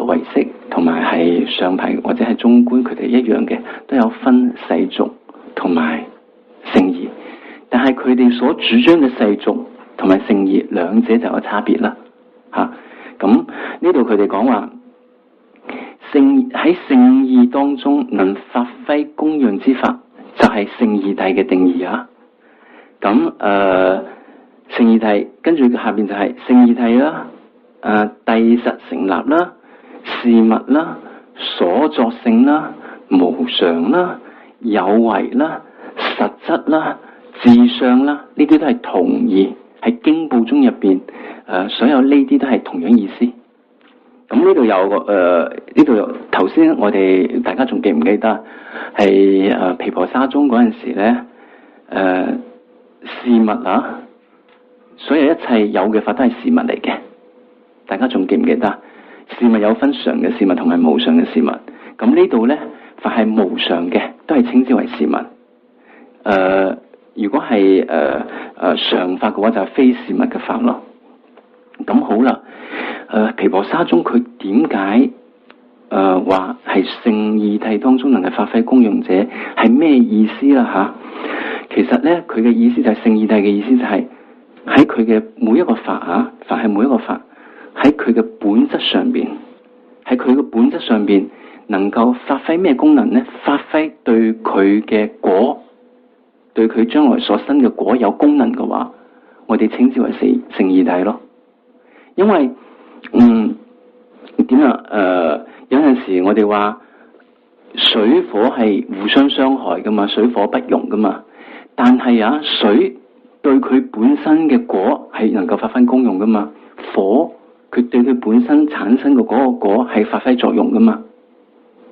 唯識同埋係上排或者係中觀佢哋一樣嘅，都有分世俗同埋勝義。但係佢哋所主張嘅世俗同埋勝義兩者就有差別啦。咁呢度佢哋講話喺聖意當中能發揮功用之法，就係聖義體嘅定義啊。咁聖義體跟住下邊就係聖義體啦，諦實成立啦，事物啦，所作性啦，無常啦，有為啦，實質啦，至上啦，呢啲都係同義，喺經部宗入邊所有呢啲都係同樣意思。咁呢度有呢度有頭先我哋大家仲記唔記得係毗婆沙宗嗰陣時咧事物啊，所有一切有嘅法都係事物嚟嘅，大家仲記唔記得？事物有分常嘅事物同埋無常嘅事物。咁呢度咧，凡係無常嘅都係稱之為事物。如果係常法嘅話，就係非事物嘅法咯。咁好啦，毗婆沙宗佢點解話係聖義體當中能夠發揮功用者係咩意思啦？吓，其實咧佢嘅意思就係聖義體嘅意思就係喺佢嘅每一個法啊，凡係每一個法喺佢嘅本質上邊，喺佢嘅本質上邊能夠發揮咩功能咧？發揮對佢嘅果，對佢將來所生嘅果有功能嘅話，我哋稱之為聖義體咯。因為點啊？有陣時我哋話水火係互相傷害噶嘛，水火不容噶嘛。但係啊，水對佢本身嘅果係能夠發揮功用噶嘛，火佢對佢本身產生嘅嗰個果係發揮作用噶嘛，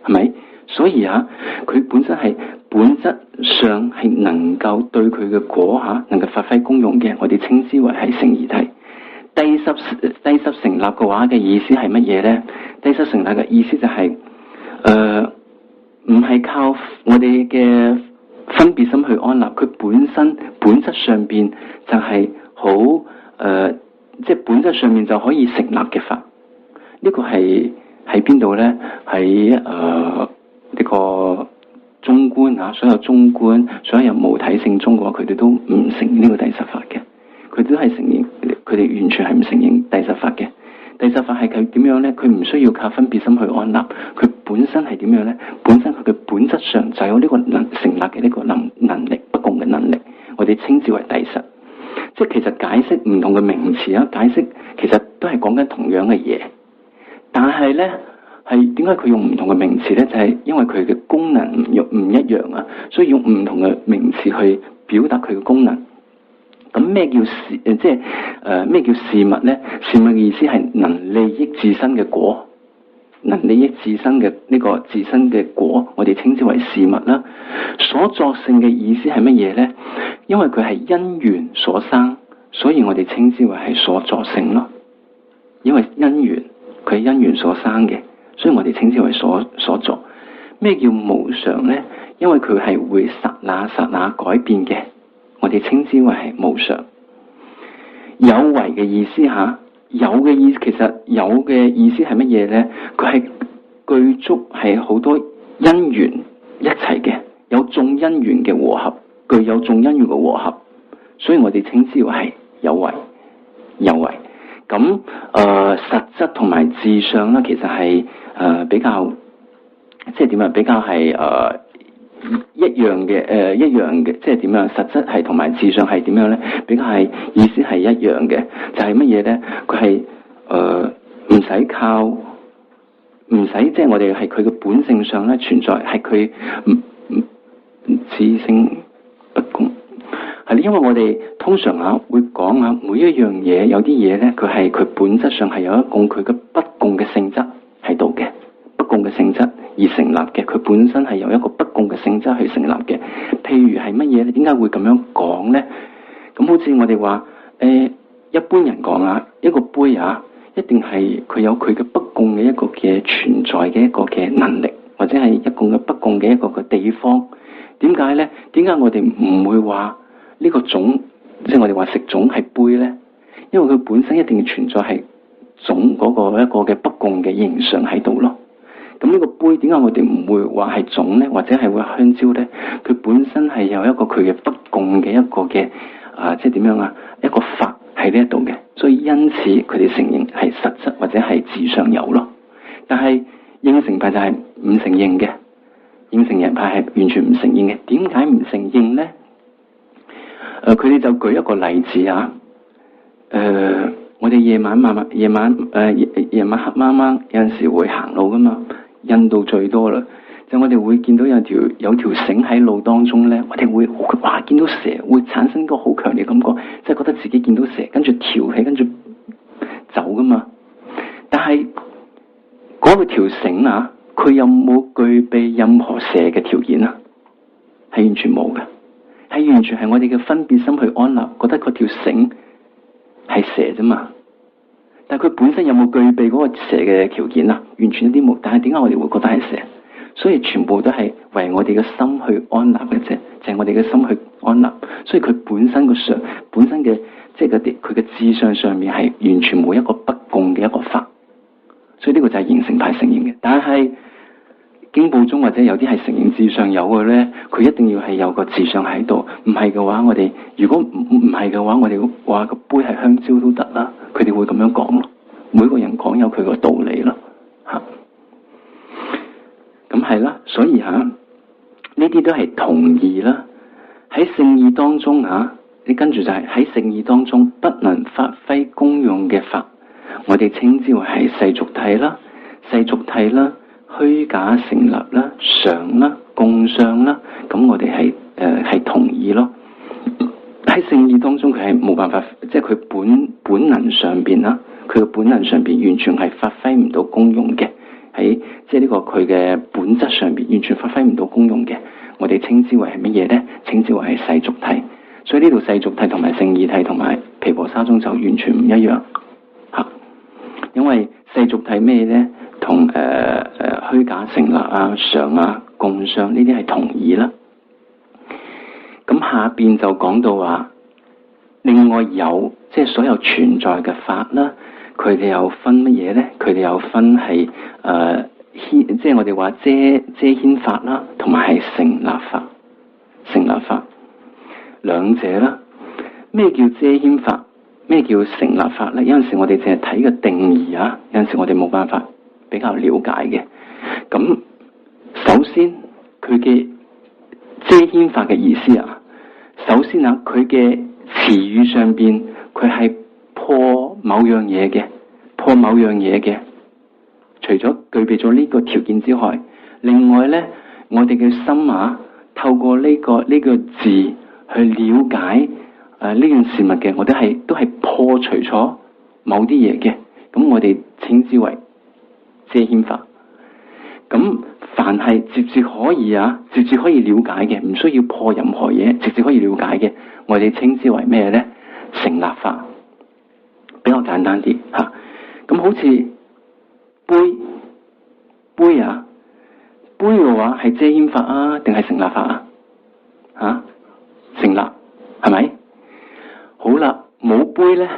係咪？所以啊，佢本身係本質上係能夠對佢嘅果能夠發揮功用嘅，我哋稱之為係聖義體。諦實成立嘅話嘅意思係乜嘢咧？諦實成立嘅意思就係唔係靠我哋嘅分別心去安立，佢本質上邊就係好即係本質上面就可以成立嘅法。呢個係喺邊度咧？喺呢個中觀啊，所有中觀，所有無體性宗嘅話，佢哋都唔承認呢個諦實法嘅。佢都係承認，佢哋完全係唔承認諦實法嘅。諦實法係佢點樣咧？佢唔需要靠分別心去安立，佢本身係點樣咧？本身佢嘅本質上就有呢個成立嘅呢個能力，不共嘅能力，我哋稱之為諦實。即係其實解釋唔同嘅名詞啊，解釋其實都係講緊同樣嘅嘢，但係咧係點解佢用唔同嘅名詞咧？就係因為佢嘅功能唔一樣啊，所以用唔同嘅名詞去表達佢嘅功能。咁咩叫咩叫事物咧？事物嘅意思係能利益自身嘅果，能利益自身嘅呢個自身嘅果，我哋稱之為事物啦。所作性嘅意思係乜嘢咧？因為佢係因緣所生，所以我哋稱之為係所作性咯。因為因緣，佢係因緣所生嘅，所以我哋稱之為所作。咩叫無常咧？因為佢係會剎那改變嘅。我哋稱之為係無常。有為嘅意思有嘅意思，其實有嘅意思係乜嘢咧？佢係具足係好多因緣一齊嘅，有眾因緣嘅和合，具有眾因緣嘅和合，所以我哋稱之為係有為。咁實質同埋至上啦，其實係比較即係點啊？比較係一樣嘅，即係點樣？實質係同埋至上係點樣咧？比較係意思係一樣嘅，就係乜嘢咧？佢係唔使靠，唔使即係我哋係佢嘅本性上咧存在，係佢自性不共。係因為我哋通常會講每一樣嘢，有啲嘢咧，佢係佢本質上係有一共佢嘅不共嘅性質喺度嘅，不共嘅性質而成立嘅，佢本身係有一個不共嘅性質去成立嘅。譬如係乜嘢咧？點解會咁樣講咧？咁好似我哋話一般人講一個杯一定係佢有佢嘅不共嘅一個嘅存在嘅一個嘅能力，或者係一共嘅不共嘅一個嘅地方。點解咧？點解我哋唔會話呢個種，即係我哋話食種係杯咧？因為佢本身一定存在係種嗰個一個嘅不共嘅形象喺度咯。咁呢個杯點解我哋唔會話係種咧，或者係會香蕉咧？佢本身係有一個佢嘅不共嘅一個嘅即係點樣一個法喺呢一度嘅，所以因此佢哋承認係實質或者係自上有咯。但係應成派派就係唔承認嘅，應成人派係完全唔承認嘅。點解唔承認咧？佢哋就舉一個例子啊。我哋夜晚黑晚晚有陣時會行路噶嘛，印度最多啦。就我哋會見到有條繩喺路當中咧，我哋會哇見到蛇會產生個好強烈感覺，即係覺得自己見到蛇，跟住跳起，跟住走噶嘛。但係嗰個條繩啊，佢有冇具備任何蛇嘅條件啊？係完全冇嘅，係完全係我哋嘅分別心去安立，覺得嗰條繩係蛇啫嘛。但係佢本身有冇具備嗰個蛇嘅條件啊？完全一啲冇。但係點解我哋會覺得係蛇？所以全部都係為我哋嘅心去安立嘅啫，就係我哋嘅心去安立。所以佢本身嘅即係佢嘅志向上面係完全冇一個不共嘅一個法。所以呢個就係形成派承認嘅。但係經部中或者有啲係承認志向有嘅咧，佢一定要係有個志向喺度。唔係嘅話，我哋如果唔係嘅話，我哋話個杯係香蕉都得啦。佢哋會咁樣講咯。每個人講有佢個道理咯，嚇。咁係啦，所以呢啲都係同義啦。喺聖意當中你跟住就係喺聖意當中不能發揮功用嘅法，我哋稱之為係世俗諦啦、世俗諦啦、虛假成立啦、常啦、共相啦。咁我哋係同意咯。喺聖意當中，佢係冇辦法，即係佢本能上邊啦，佢嘅本能上邊完全係發揮唔到功用嘅。喺即係呢個佢嘅本質上邊完全發揮唔到功用嘅，我哋稱之為係乜嘢咧？稱之為係世俗諦。所以呢度世俗諦同埋聖意諦同埋毗婆沙宗就完全唔一樣嚇。因為世俗諦咩咧？同虛假成立啊、常啊、共相呢啲係同義啦。咁下邊就講到話，另外有即係所有存在嘅法啦。佢哋有分乜嘢咧？佢哋有分係即係我哋話遮牽法啦，同埋係成立法。成立法兩者啦。咩叫遮牽法？咩叫成立法咧？有陣時我哋淨係睇個定義啊，有陣時我哋冇辦法比較了解嘅。咁首先佢嘅遮牽法嘅意思啊，首先佢嘅詞語上邊佢係破某樣嘢嘅，除咗具備咗呢個條件之外，另外咧，我哋嘅心透過呢個字去了解呢件事物嘅，我哋都係破除咗某啲嘢嘅，咁我哋稱之為遮牽法。咁凡係直接可以了解嘅，唔需要破任何嘢，直接可以了解嘅，我哋稱之為咩咧？成立法。比較簡單啲嚇。咁好似杯嘅話係遮牽法啊，定係成立法啊？成立係咪？好啦，冇杯咧，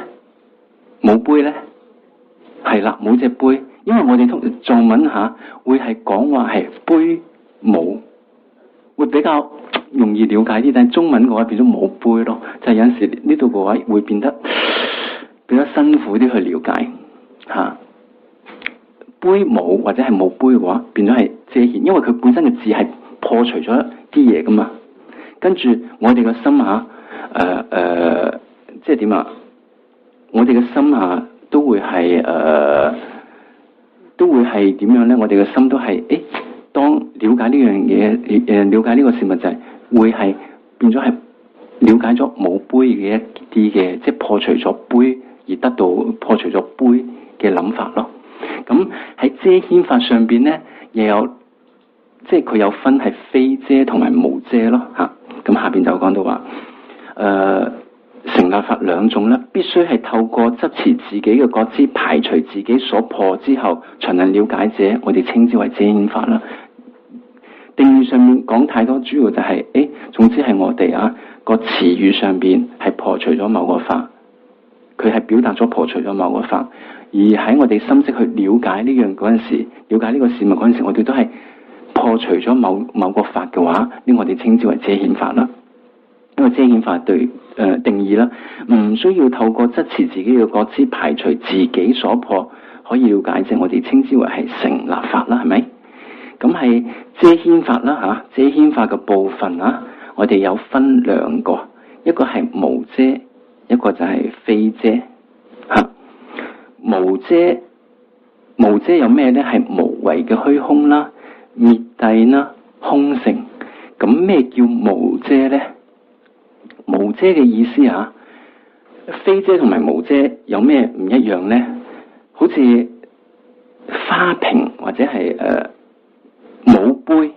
係啦，冇隻杯，因為我哋通藏文會係講話係杯冇，會比較容易了解啲。但係中文嘅話變咗冇杯咯，就係有陣時呢度嘅話會變得比較辛苦啲去了解嚇。杯冇或者係冇杯嘅話，變咗係遮牽，因為佢本身嘅字係破除咗啲嘢噶嘛。跟住我哋嘅心即係點啊？我哋嘅心都會係點樣咧？我哋嘅心都係當了解呢樣嘢，了解呢個事物就係會係變咗係了解咗冇杯嘅一啲嘅，即係破除咗杯而得到破除咗杯嘅諗法咯。咁喺遮牽法上邊咧，又有即係佢有分係非遮同埋無遮咯嚇。咁下邊就講到話成立法兩種啦，必須係透過執持自己嘅覺知，排除自己所破之後，才能了解者，我哋稱之為遮牽法啦。定義上面講太多，主要就係總之係我哋個詞語上邊係破除咗某個法，佢係表達咗破除咗某個法，而喺我哋心識去了解呢樣嗰陣時，了解呢個事物嗰陣時，我哋都係破除咗某個法嘅話，呢我哋稱之為遮牽法啦。因為遮牽法對定義啦，唔需要透過執持自己嘅覺知，排除自己所破，可以了解者，我哋稱之為係成立法啦，係咪？咁係遮牽法啦嚇，遮牽法嘅部分啊，我哋有分兩個，一個係無遮，一個就係非遮嚇。無遮有咩咧？係無為嘅虛空啦、滅諦啦、空性。咁咩叫無遮咧？無遮嘅意思啊，非遮同埋無遮有咩唔一樣咧？好似花瓶或者係冇杯，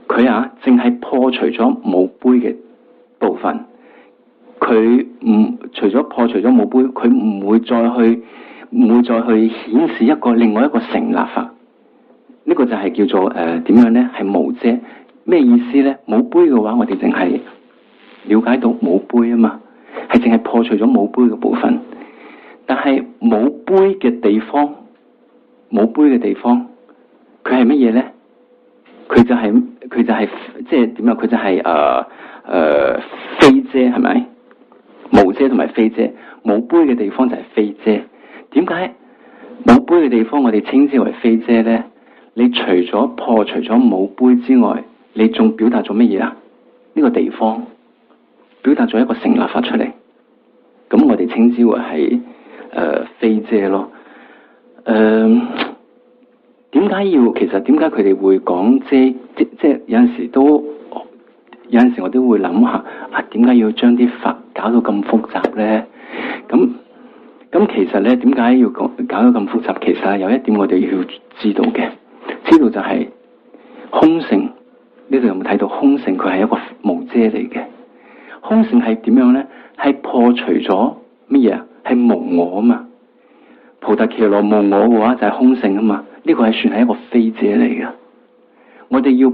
佢啊淨係破除咗冇杯嘅部分，佢除咗破除咗冇杯，佢唔會再去顯示另外一個成立法。呢個就係叫做點樣咧？係無遮。咩意思咧？冇杯嘅話，我哋淨係了解到冇杯啊嘛，係淨係破除咗冇杯嘅部分。但係冇杯嘅地方，佢係乜嘢咧？佢就係即係點啊？佢就係非遮，係咪？無遮同埋非遮，冇杯嘅地方就係非遮。點解冇杯嘅地方我哋稱之為非遮咧？你除咗破除咗冇杯之外，你仲表達咗乜嘢啊？呢個地方表達咗一個成立法出嚟，咁我哋稱之為係非遮咯。點解佢哋會講遮？即係有陣時我都會諗下啊，點解要將啲法搞到咁複雜咧？咁其實咧，點解要搞到咁複雜？其實有一點我哋要知道就係空性。呢度有冇睇到空性？佢係一個無遮嚟嘅。空性係點樣咧？係破除咗乜嘢啊？係無我啊嘛。菩提伽羅無我嘅話就係空性啊嘛。呢個係算係一個非遮嚟嘅。我哋要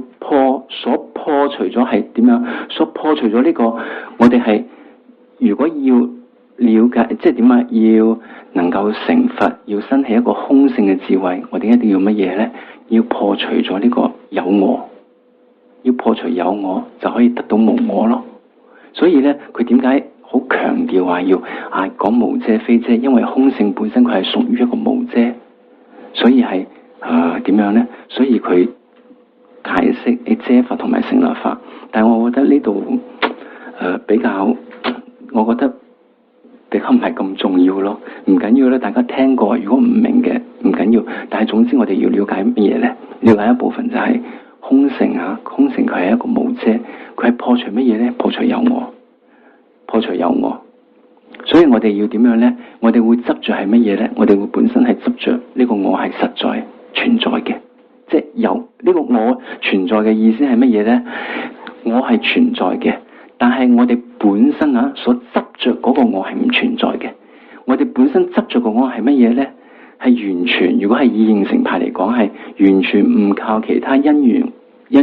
所破除咗係點樣？所破除咗呢個，我哋係如果要了解，即係點啊？要能夠成佛，要生起一個空性嘅智慧，我哋一定要乜嘢咧？要破除咗呢個有我。要破除有我，就可以得到無我咯。所以咧，佢點解好強調話要講無遮非遮？因為空性本身佢係屬於一個無遮，所以係點樣咧？所以佢解釋你遮法同埋成立法。但係我覺得呢度比較唔係咁重要咯。唔緊要咧，大家聽過，如果唔明嘅唔緊要。但係總之我哋要了解乜嘢咧？了解一部分就係空性啊，空性佢係一個無遮，佢係破除乜嘢咧？破除有我。所以我哋要點樣咧？我哋會執着係乜嘢咧？我哋會本身係執着呢個我係實在存在嘅，即係有呢個我存在嘅意思係乜嘢咧？我係存在嘅，但係我哋本身所執着嗰個我係唔存在嘅。我哋本身執着個我係乜嘢咧？係完全，如果係以應成派嚟講，係完全唔靠其他因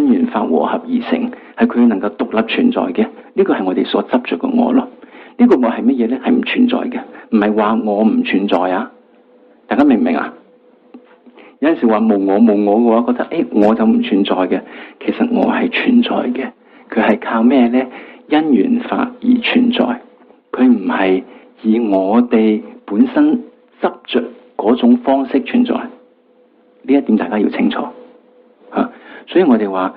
緣法和合而成，係佢能夠獨立存在嘅。呢個係我哋所執着嘅我咯。呢個我係乜嘢咧？係唔存在嘅，唔係話我唔存在啊！大家明唔明啊？有陣時話無我嘅話，覺得我就唔存在嘅，其實我係存在嘅。佢係靠咩咧？因緣法而存在，佢唔係以我哋本身執着嗰種方式存在。呢一點大家要清楚啊！所以我哋話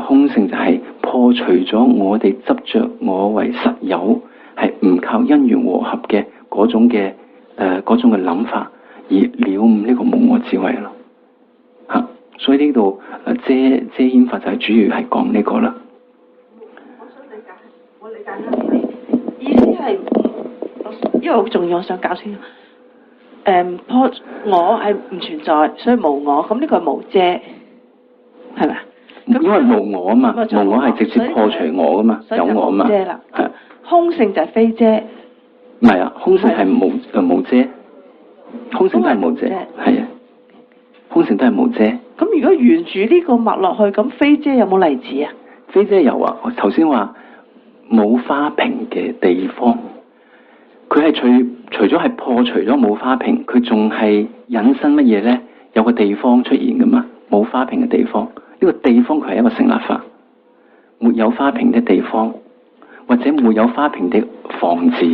空性就係破除咗我哋執着我為實有，係唔靠因緣和合嘅嗰種嘅諗法，而了悟呢個無我智慧咯。所以呢度遮牽法就係主要係講呢個啦。我理解咗意思係，因為好重要，我想搞清楚。我係唔存在，所以無我，咁呢個係無遮，係咪啊？因為無我啊嘛，無我係直接破除我噶嘛，有我啊嘛。遮啦，係空性就係非遮。唔係啊，空性係無遮，空性都係無遮，係啊，空性都係無遮。咁如果沿住呢個脈落去，咁非遮有冇例子啊？非遮有啊，我頭先話冇花瓶嘅地方，佢係除咗係破除咗冇花瓶，佢仲係引申乜嘢咧？有個地方出現噶嘛，冇花瓶嘅地方，呢個地方佢係一個成立法，沒有花瓶的地方，或者沒有花瓶的房子，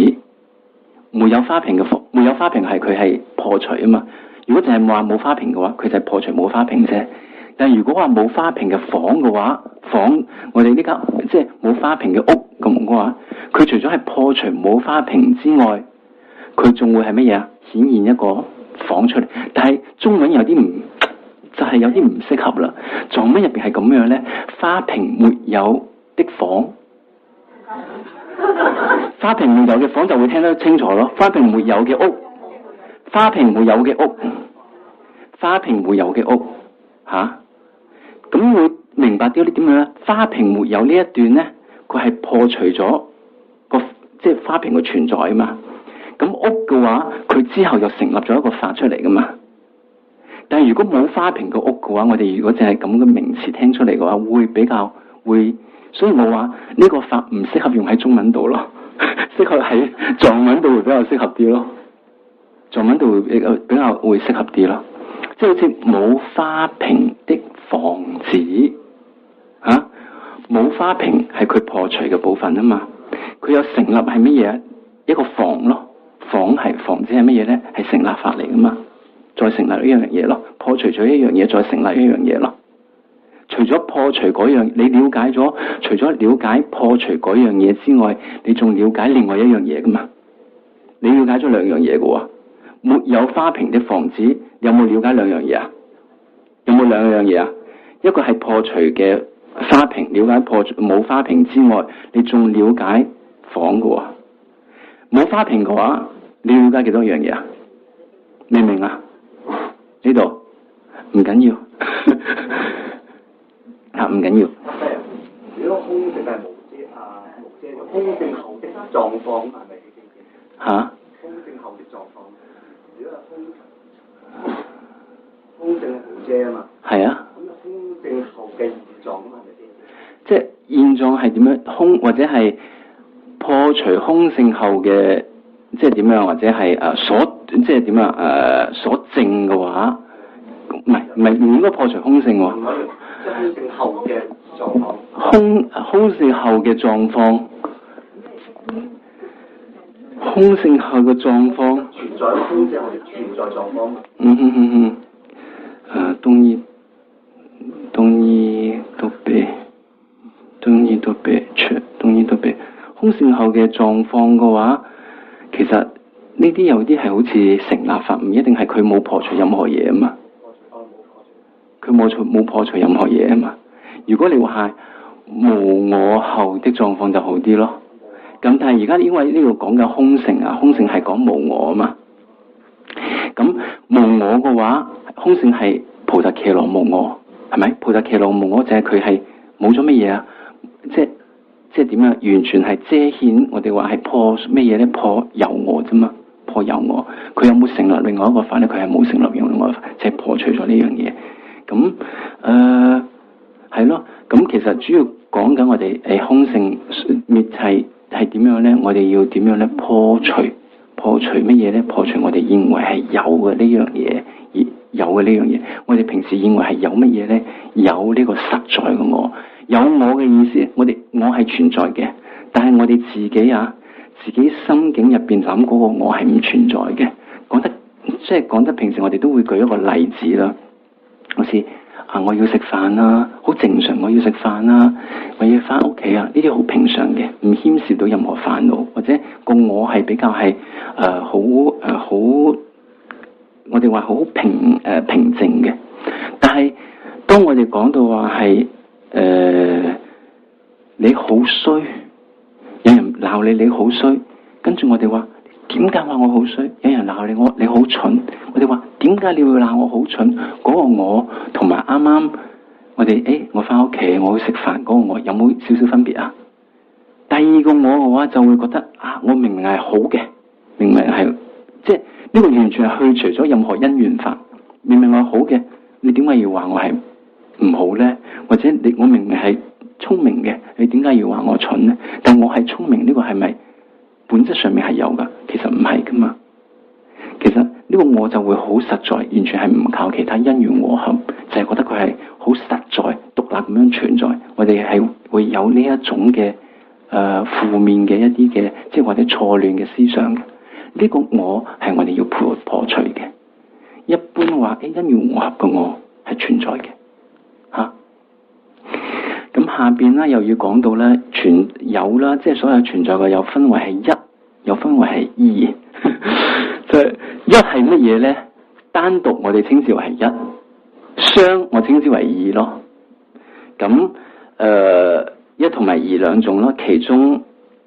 沒有花瓶係佢係破除啊嘛。如果淨係話冇花瓶嘅話，佢就係破除冇花瓶啫。但係如果話冇花瓶嘅房嘅話，我哋呢間即係冇花瓶嘅屋咁嘅話，佢除咗係破除冇花瓶之外，佢仲會係乜嘢啊？顯現一個房出嚟。但係中文有啲唔，就係有啲唔適合啦。藏文入邊係咁樣咧，花瓶沒有的房，花瓶沒有嘅房就會聽得清楚咯。花瓶沒有嘅屋，花瓶沒有嘅屋，花瓶沒有嘅屋，咁會明白啲啲點樣咧？花瓶沒有呢一段咧，佢係破除咗即係花瓶嘅存在啊嘛。咁屋嘅話，佢之後就成立咗一個法出嚟噶嘛。但係如果冇花瓶嘅屋嘅話，我哋如果淨係咁嘅名詞聽出嚟嘅話，會比較會，所以我話呢個法唔適合用喺中文度咯，適合喺藏文度會比較適合啲咯。藏文度會比較會適合啲咯，即係好似冇花瓶的房子冇花瓶係佢破除嘅部分啊嘛。佢有成立係乜嘢？一個房咯，房子係乜嘢咧？係成立法嚟噶嘛，再成立一樣嘢咯，破除咗一樣嘢，再成立一樣嘢咯。除咗破除嗰樣，你了解咗，除咗了解破除嗰樣嘢之外，你仲了解另外一樣嘢噶嘛？你了解咗兩樣嘢噶喎。沒有花瓶的房子，有冇了解兩樣嘢啊？有冇兩樣嘢啊？一個係破除嘅花瓶，了解冇花瓶之外，你仲了解房噶喎。冇花瓶嘅話，你了解幾多樣嘢啊？明唔明啊？呢度唔緊要，唔緊要。如果空性係無遮，空性後的狀況係咪？空性後的狀況，如果係空性係無遮啊嘛。係啊。咁空性後嘅現狀啊嘛，係咪先？即係現狀係點樣？空或者係破除空性後嘅，即係點樣？或者係即係點樣？所證嘅話，唔應該破除空性喎。即係空性後嘅狀況。空性後嘅狀況。空性後嘅狀況。存在空性後嘅存在狀況。東依都俾。空性後嘅狀況嘅話，其實呢啲有啲係好似成立法，唔一定係佢冇破除任何嘢啊嘛。佢冇破除任何嘢啊嘛。如果你話係無我後的狀況就好啲咯。咁但係而家因為呢度講緊空性啊，空性係講無我啊嘛。咁無我嘅話，空性係菩薩伽羅無我，係咪？菩薩伽羅無我就係佢係冇咗乜嘢啊？即係點樣？完全係遮顯我哋話係破乜嘢咧？破有我啫嘛，破有我。佢有冇成立另外一個法咧？佢係冇成立另外一個法，即係破除咗呢樣嘢。咁係咯。咁其實主要講緊我哋空性滅係點樣咧？我哋要點樣咧？破除乜嘢咧？破除我哋認為係有嘅呢樣嘢，有嘅呢樣嘢。我哋平時認為係有乜嘢咧？有呢個實在嘅我。有我嘅意思，我係存在嘅，但係我哋自己心境入邊諗嗰個我係唔存在嘅。講得平時我哋都會舉一個例子啦，好似我要食飯啦，好正常，我要食飯啦，我要翻屋企啊，呢啲好平常嘅，唔牽涉到任何煩惱，或者個我係比較係好我哋話好平靜嘅。但係當我哋講到話係你好衰，有人鬧你好衰，跟住我哋話點解話我好衰？有人鬧你好蠢，我哋話點解你會鬧我好蠢？嗰個我同埋啱啱我哋我翻屋企我去食飯嗰個我有冇少少分別啊？第二個我嘅話就會覺得我明明係好嘅，明明係即係呢個完全係去除咗任何因緣法，明明係好嘅，你點解要話我係唔好呢？或者我明明係聰明嘅，你點解要話我蠢呢？但我係聰明，呢個係咪本質上面係有噶？其實唔係噶嘛。其實呢個我就會好實在，完全係唔靠其他因緣和合，就係覺得佢係好實在、獨立咁樣存在。我哋係會有呢一種嘅負面嘅一啲嘅，即係或者錯亂嘅思想嘅。呢個我係我哋要破除嘅。一般話因緣和合嘅我係存在嘅。嚇。咁下邊咧又要講到咧有啦，即係所有存在嘅有分為係一，有分為係二。就係一係乜嘢咧？單獨我哋稱之為係一，雙我稱之為二咯。咁一同埋二兩種咯，其中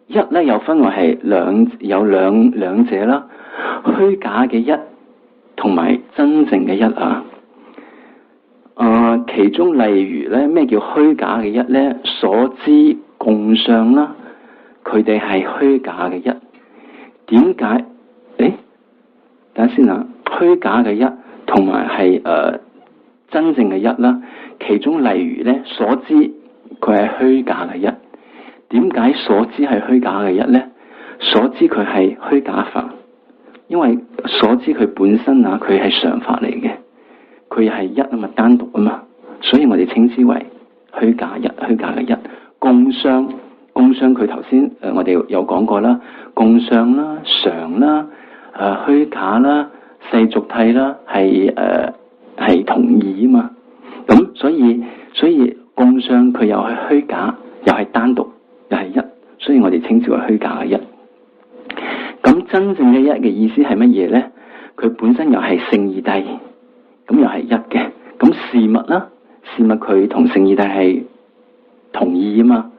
一咧又分為係兩者啦，虛假嘅一同埋真正嘅一啊。其中例如咧，咩叫虛假嘅一咧？所知共相啦，佢哋係虛假嘅一。點解？等下先啊，虛假嘅一同埋係真正嘅一啦。其中例如咧，所知佢係虛假嘅一。點解所知係虛假嘅一咧？所知佢係虛假法，因為所知佢本身啊，佢係常法嚟嘅，佢係一啊嘛，單獨啊嘛，所以我哋稱之為虛假一，虛假嘅一。共相佢頭先我哋有講過啦，共相啦、常啦、虛假啦、世俗諦啦，係同義啊嘛。咁所以共相佢又係虛假，又係單獨，又係一，所以我哋稱之為虛假嘅一。咁真正嘅一嘅意思係乜嘢咧？佢本身又係聖義諦，咁又係一嘅。咁事物啦，事物佢同聖義諦係同義啊嘛，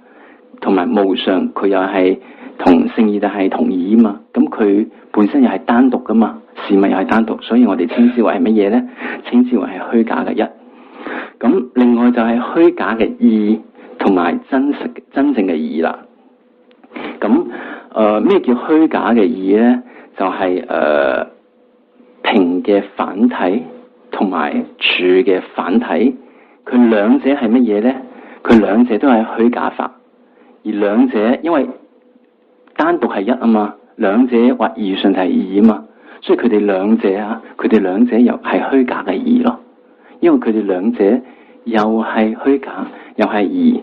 同埋無常佢又係同聖義諦係同義啊嘛。咁佢本身又係單獨噶嘛，事物又係單獨，所以我哋稱之為係乜嘢咧？稱之為係虛假嘅一。咁另外就係虛假嘅二同埋真正嘅二啦。咁咩叫虛假嘅二咧？就係平嘅反體同埋處嘅反體，佢兩者係乜嘢咧？佢兩者都係虛假法，而兩者因為單獨係一啊嘛，兩者或二順就係二啊嘛，所以佢哋兩者又係虛假嘅二咯。因為佢哋兩者又係虛假，又係二。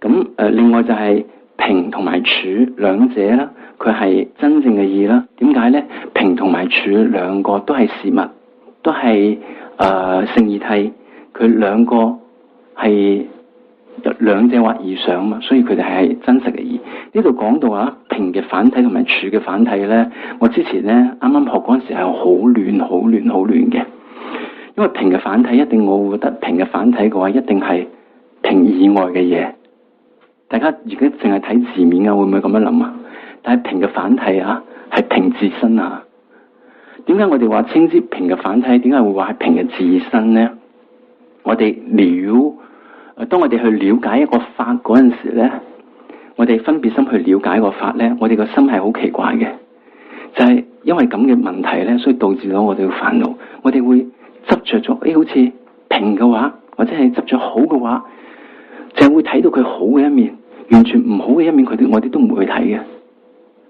咁另外就係平同埋處兩者啦，佢係真正嘅二啦。點解咧？平同埋處兩個都係事物，都係聖義諦，佢兩個係兩者或以上嘛，所以佢哋係真實嘅二。呢度講到啊，平嘅反體同埋處嘅反體咧，我之前咧啱啱學嗰陣時係好亂嘅。因為平嘅反體我會覺得平嘅反體嘅話，一定係平以外嘅嘢。大家如果淨係睇字面啊，會唔會咁樣諗啊？但係平嘅反體啊，係平自身啊。點解我哋話稱之平嘅反體？點解會話係平嘅自身呢？我哋當我哋去了解一個法嗰陣時咧，我哋分別心去了解個法咧，我哋個心係好奇怪嘅，就係因為咁嘅問題咧，所以導致咗我哋嘅煩惱。我哋會執着咗，好似平嘅話，或者係執着好嘅話，就係會睇到佢好嘅一面，完全唔好嘅一面，我哋都唔會去睇嘅。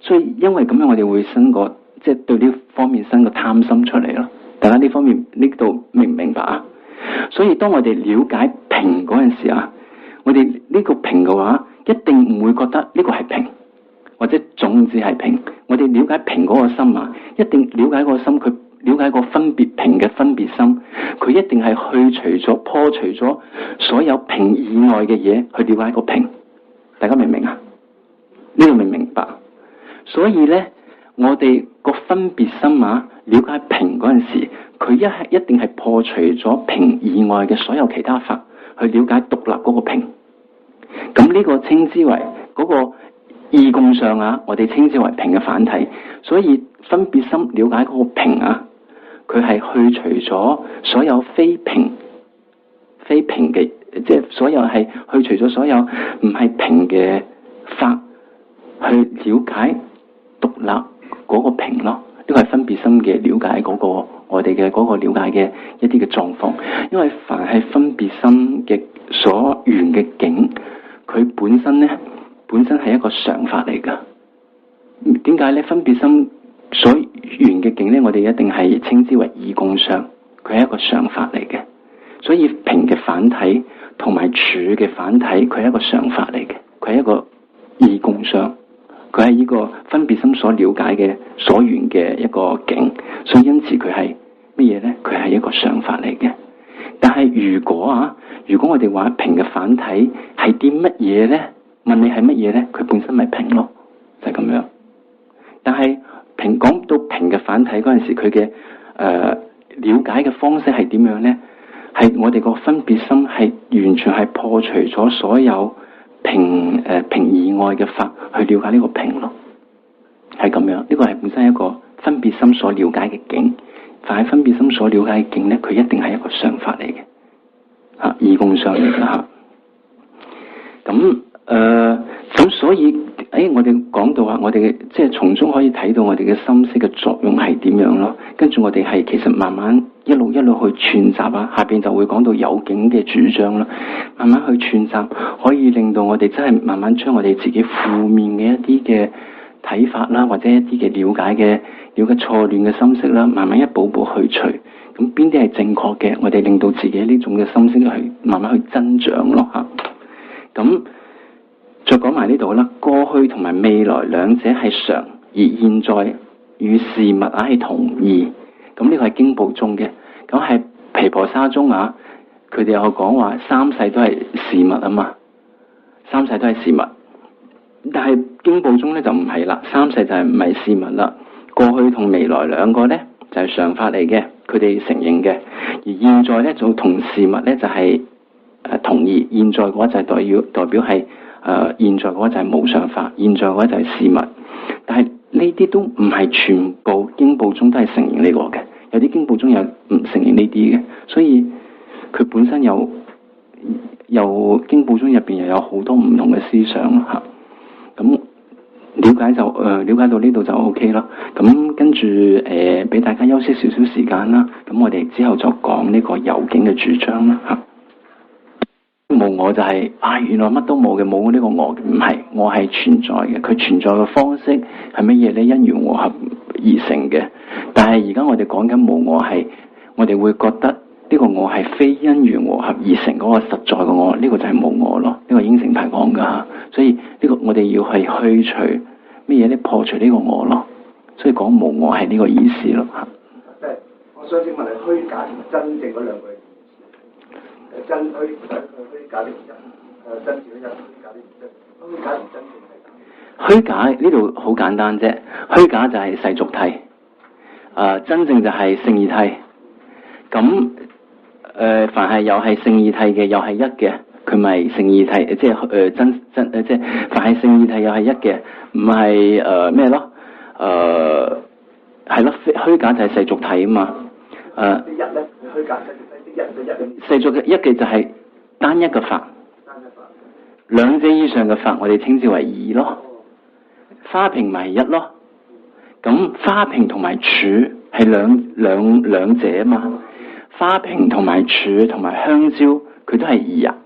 所以因為咁樣，我哋會生個即係對呢方面生個貪心出嚟咯。大家呢方面呢度明唔明白啊？所以當我哋了解平嗰陣時啊，我哋呢個平嘅話，一定唔會覺得呢個係平，或者總之係平。我哋了解平嗰個心啊，一定了解個心，佢了解個分別平嘅分別心，佢一定係去除咗破除咗所有平以外嘅嘢，去了解個平。大家明唔明啊？呢個明唔明白？所以咧，我哋個分別心啊，了解平嗰陣時，佢一定係破除咗平以外嘅所有其他法，去了解獨立嗰個平。咁呢個稱之為嗰個二共相啊，我哋稱之為平嘅反體。所以分別心了解嗰個平啊，佢係去除咗所有非平嘅，即係所有係去除咗所有唔係平嘅法，去了解獨立嗰個平咯。呢個係分別心嘅了解嗰個我哋嘅嗰個了解嘅一啲嘅狀況。因為凡係分別心嘅所緣嘅境，佢本身係一個常法嚟噶。點解咧？分別心所緣嘅境咧，我哋一定係稱之為二共相，佢係一個常法嚟嘅。所以平嘅反體同埋處嘅反體，佢係一個常法嚟嘅，佢係一個二共相，佢係呢個分別心所了解嘅所緣嘅一個境，所以因此佢係乜嘢咧？佢係一個常法嚟嘅。但係如如果我哋話瓶嘅反體係啲乜嘢咧？問你係乜嘢咧？佢本身咪瓶咯，就係咁樣。但係講到瓶嘅反體嗰陣時，佢嘅了解嘅方式係點樣咧？係我哋個分別心係完全係破除咗所有瓶以外嘅法去了解呢個瓶咯，係咁樣。呢個係本身一個分別心所了解嘅境。凡係分別心所了解嘅境咧，佢一定係一個常法嚟嘅，二共相嚟嘅嚇。咁所以我哋講到我哋即係從中可以睇到我哋嘅心識嘅作用係點樣咯。跟住我哋係其實慢慢一路去串習啊，下邊就會講到有境嘅主張啦。慢慢去串習，可以令到我哋真係慢慢將我哋自己負面嘅一啲嘅睇法啦，或者一啲嘅了解錯亂嘅心識啦，慢慢一步步去除。咁邊啲係正確嘅？我哋令到自己呢種嘅心識去慢慢去增長咯嚇。咁再講埋呢度啦，過去同埋未來兩者係常，而現在與事物係同義。咁呢個係經部中嘅。咁係毗婆沙中佢哋有講話三世都係事物啊嘛，三世都係事物。但係經部中咧就唔係啦，三世就係唔係事物啦。過去同未來兩個咧就係常法嚟嘅，佢哋承認嘅。而現在咧就同事物咧就係同義。現在嘅話就係代表係現在嘅話就係無常法，現在嘅話就係事物。但係呢啲都唔係全部經部中都係承認呢個嘅，有啲經部中又唔承認呢啲嘅，所以佢本身有經部中入邊又有好多唔同嘅思想嚇。咁了解到呢度就 OK 啦。咁跟住俾大家休息少少時間啦。咁我哋之後就講呢個有境嘅主張啦嚇。無我就係原來乜都冇嘅，冇呢個我，唔係，我係存在嘅。佢存在嘅方式係乜嘢咧？因緣和合而成嘅。但係而家我哋講緊無我係，我哋會覺得呢個我係非因緣和合而成嗰個實在嘅我，呢個就係無我咯。呢個應成牌講噶嚇，所以呢個我哋要係去除乜嘢咧？破除呢個我咯。所以講無我係呢個意思咯嚇。即係我想請問你虛假同真正嗰兩個意思？真虛假的真，真正嘅虛假的真，虛假同真正係虛假呢度好簡單啫，虛假就係世俗諦，真正就係聖義諦。咁凡係又係聖義諦嘅，又係一嘅，佢咪聖義諦，即係即係凡係聖義諦又係一嘅，唔係咩咯？係咯，虛假就係世俗諦啊嘛。一咧，虛假世俗嘅一嘅就係單一嘅法，兩者以上嘅法我哋稱之為二咯。花瓶咪一咯，咁花瓶同埋柱係兩者啊嘛。花瓶同埋柱同埋香蕉佢都係二啊。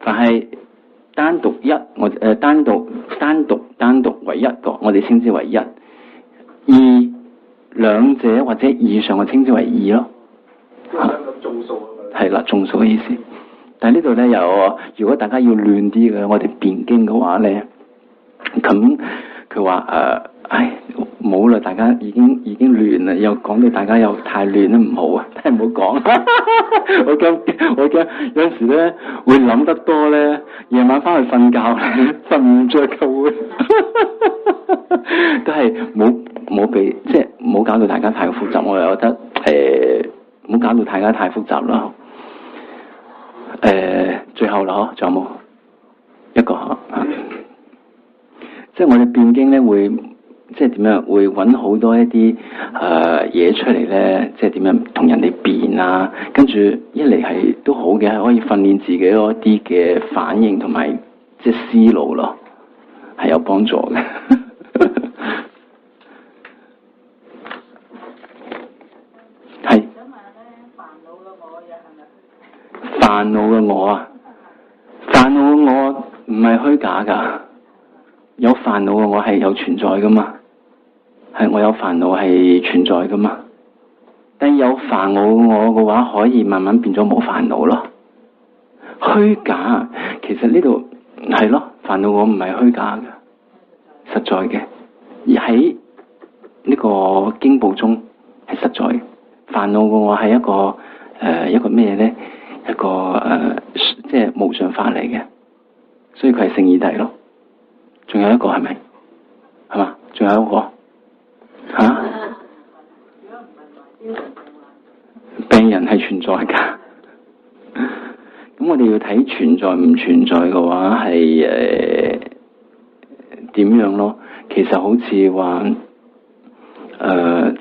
凡係單獨一，我單獨為一個，我哋稱之為一。二兩者或者以上，我稱之為二咯。眾數係啦，眾數嘅意思。但係呢度咧有，如果大家要亂啲嘅，我哋辯經嘅話咧，咁佢話冇啦，大家已經亂啦，又講到大家又太亂啦，唔好啊，真係唔好講。我驚有時咧會諗得多咧，夜晚翻去瞓覺咧瞓唔着就會，都係冇俾即係冇搞到大家太複雜。我又覺得唔好搞到大家太複雜啦。最後啦，仲有冇一個即係我哋辯經咧會即係點樣會揾好多一啲嘢出嚟咧，即係點樣同人哋辯啊，跟住一嚟係都好嘅，可以訓練自己嗰啲嘅反應同埋即係思路咯，係有幫助嘅。係煩惱嘅我啊，煩惱嘅我唔係虛假噶，有煩惱嘅我係有存在噶嘛，係我有煩惱係存在噶嘛，但有煩惱我嘅話可以慢慢變咗冇煩惱咯。虛假其實呢度係咯，煩惱我唔係虛假嘅，實在嘅，而喺呢個經部中係實在嘅。煩惱嘅我係一個咩咧？一個即係無上法嚟嘅，所以佢係聖義體咯。仲有一個係咪？係嘛？仲有一個嚇？病人係存在㗎。咁我哋要睇存在唔存在嘅話係點樣咯？其實好似話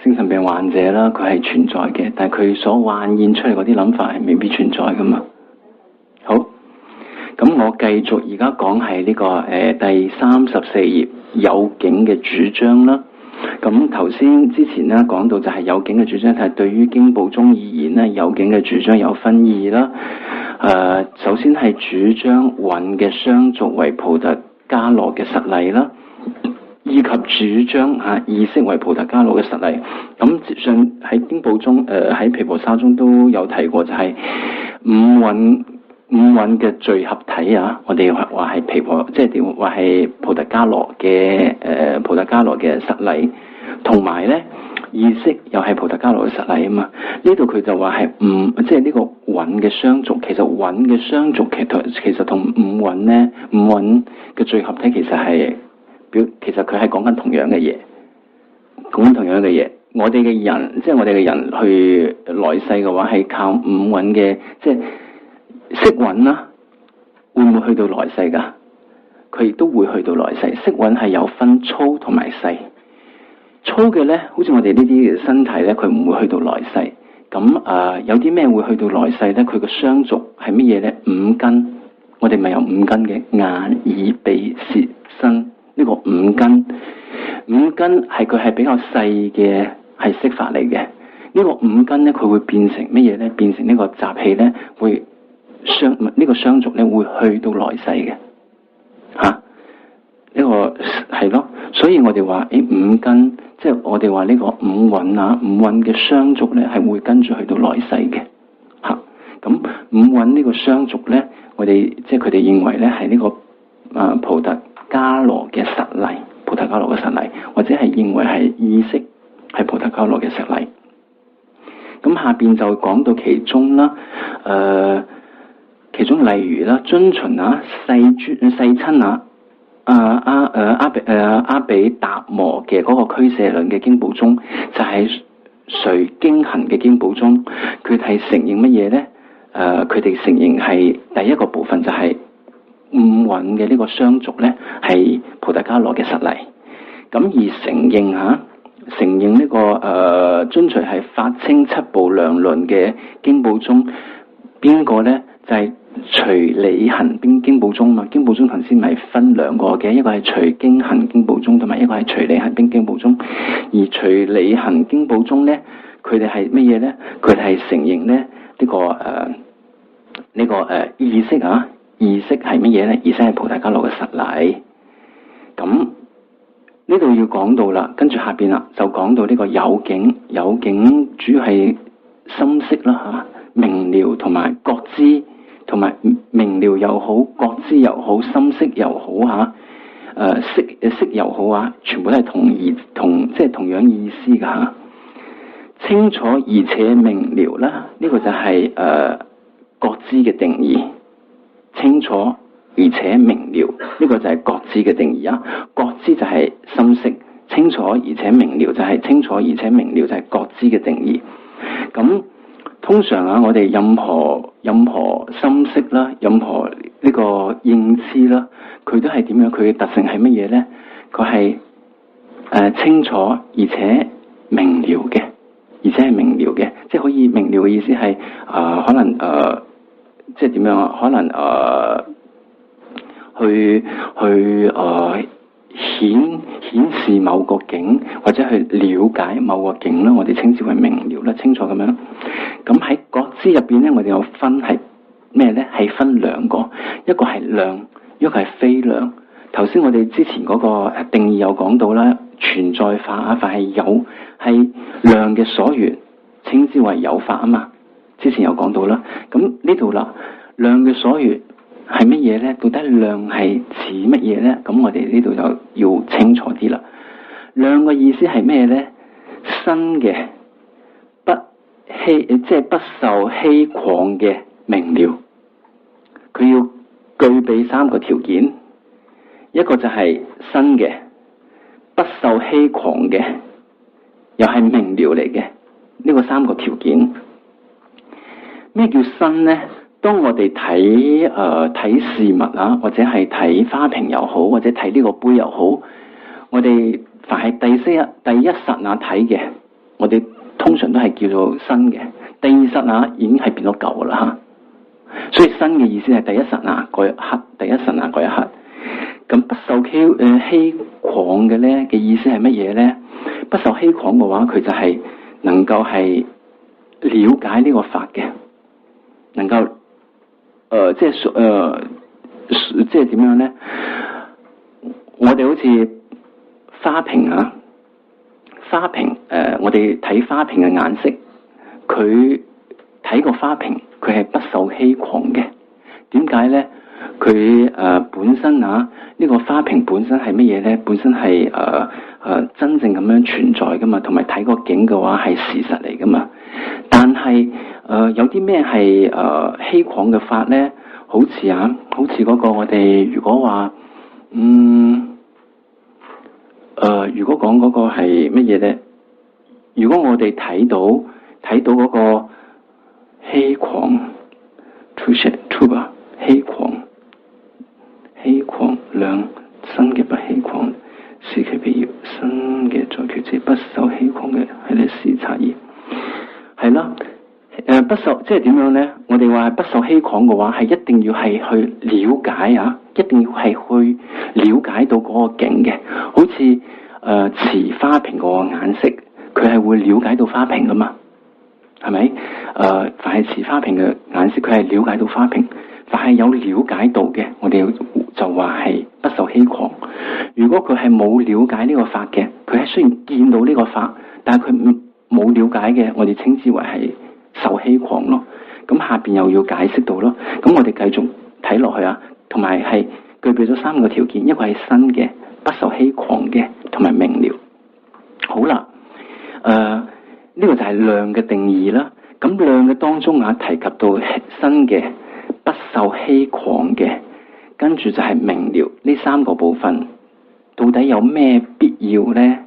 精神病患者啦，佢係存在嘅，但係佢所幻現出嚟嗰啲諗法係未必存在㗎嘛。好，咁我繼續而家講係呢個第34頁有境嘅主張啦。咁頭先之前咧講到就係有境嘅主張，係對於經部宗而言咧，有境嘅主張有分異啦。首先係主張蘊嘅相續為菩提伽羅嘅實例啦，以及主張意識為菩提伽羅嘅實例。咁上喺經部宗喺毗婆沙中都有提過，就係五蘊嘅聚合體啊。我哋話係毗婆，即係點話係菩提伽羅嘅菩提伽羅嘅實例，同埋咧意識又係菩提伽羅嘅實例啊嘛。呢度佢就話係即係呢個蘊嘅相續，其實蘊嘅相續其實同五蘊咧，五蘊嘅聚合體其實係其實佢係講緊同樣嘅嘢，講緊同樣嘅嘢。我哋嘅人，即係我哋嘅人去來世嘅話，係靠五蘊嘅，即係色蘊啦，會唔會去到來世㗎？佢亦都會去到來世。色蘊係有分粗同埋細。粗嘅咧，好似我哋呢啲身體咧，佢唔會去到來世。咁有啲咩會去到來世咧？佢個相續係乜嘢咧？五根，我哋咪有五根嘅眼、耳、鼻、舌、身，呢個五根。五根係佢係比較細嘅，係色法嚟嘅。呢個五根咧，佢會變成乜嘢咧？變成呢個習氣咧，會呢個相續咧，會去到來世嘅。呢個係咯，所以我哋話五根，即係我哋話呢個五蘊啊，五蘊嘅相續咧係會跟住去到來世嘅。咁五蘊呢個相續咧，我哋即係佢哋認為咧係呢個菩提伽羅嘅實例，菩提伽羅嘅實例，或者係認為係意識係菩提伽羅嘅實例。咁下邊就講到其中啦，其中例如啦，遵循世親阿比達摩嘅嗰個俱舍論嘅經部宗，就係隨經行嘅經部宗，佢係承認乜嘢咧？佢哋承認係第一個部分就係五蘊嘅呢個相續咧，係菩提伽羅嘅實例。咁而承認呢個遵循係法稱七部量論嘅經部宗，邊個咧？就係隨理行經部宗嘛。經部宗頭先咪分兩個嘅，一個係隨經行經部宗，同埋一個係隨理行經部宗。而隨理行經部宗咧，佢哋係乜嘢咧？佢哋係承認咧呢個意識啊，意識係乜嘢咧？意識係菩提伽羅嘅實例。咁呢度要講到啦，跟住下邊啦就講到呢個有境，有境主要係心識啦明了同埋覺知，同埋明了又好，覺知又好，心識又好識又好全部都係即係同樣意思噶清楚而且明了啦，呢個就係覺知嘅定義。清楚而且明了，呢個就係覺知嘅定義覺知就係心識，清楚而且明了就係清楚而且明了就係覺知嘅定義。咁通常我哋任何心識啦，任何呢個認知啦，佢都係點樣？佢嘅特性係乜嘢咧？佢係清楚而且明了嘅，而且係明了嘅，即係可以明了嘅意思係可能即係點樣？可能去顯示某個境，或者去了解某個境啦，我哋稱之為明了啦，清楚咁樣。咁喺覺知入邊咧，我哋有分係咩咧？係分兩個，一個係量，一個係非量。頭先我哋之前嗰個定義有講到啦，存在法法係有，係量嘅所緣，稱之為有法啊嘛。之前有講到啦，咁呢度啦，量嘅所緣係乜嘢咧？到底量係指乜嘢咧？咁我哋呢度就要清楚啲啦。量嘅意思係咩咧？新嘅，即係不受欺誑嘅明了，佢要具備3個條件，一個就係新嘅，不受欺誑嘅，又係明了嚟嘅，呢個3個條件。咩叫新呢？當我哋睇事物啊，或者係睇花瓶又好，或者睇呢個杯又好，我哋凡係第一剎那睇嘅，我哋通常都係叫做新嘅。第二剎那已經係變咗舊噶啦，所以新嘅意思係第一剎那嗰一刻，第一剎那嗰一刻。咁不受欺誑嘅咧嘅意思係乜嘢咧？不受欺誑嘅話，佢就係能夠係了解呢個法嘅，能夠即係點樣咧？我哋好似花瓶啊，花瓶我哋睇花瓶嘅顏色，佢睇個花瓶，佢係不受欺誑嘅。點解咧？佢本身啊，呢個花瓶本身係乜嘢咧？本身係真正咁樣存在噶嘛，同埋睇個景嘅話係事實嚟噶嘛。但係有啲咩係欺誑嘅法咧？好似嗰個我哋如果話如果講嗰個係乜嘢咧？如果我哋睇到嗰個欺誑 tuba 欺誑量新嘅不欺誑，是其必要，新嘅在決之，不受欺誑嘅係咧是察意，係啦。不受即係點樣咧？我哋話不受欺誑嘅話，係一定要係去了解啊，一定要係去了解到嗰個景嘅。好似瓷花瓶個顏色，佢係會了解到花瓶噶嘛，係咪？凡係瓷花瓶嘅顏色，佢係了解到花瓶。凡係有了解到嘅，我哋就話係不受欺誑。如果佢係冇了解呢個法嘅，佢係雖然見到呢個法，但係佢冇了解嘅，我哋稱之為係受欺誑咯。咁下邊又要解釋到咯。咁我哋繼續睇落去啊，同埋係具備咗3個條件，一個係新嘅、不受欺誑嘅，同埋明了。好啦，呢個就係量嘅定義啦。咁量嘅當中啊，提及到新嘅、不受欺誑嘅，跟住就係明了。呢3個部分到底有咩必要呢？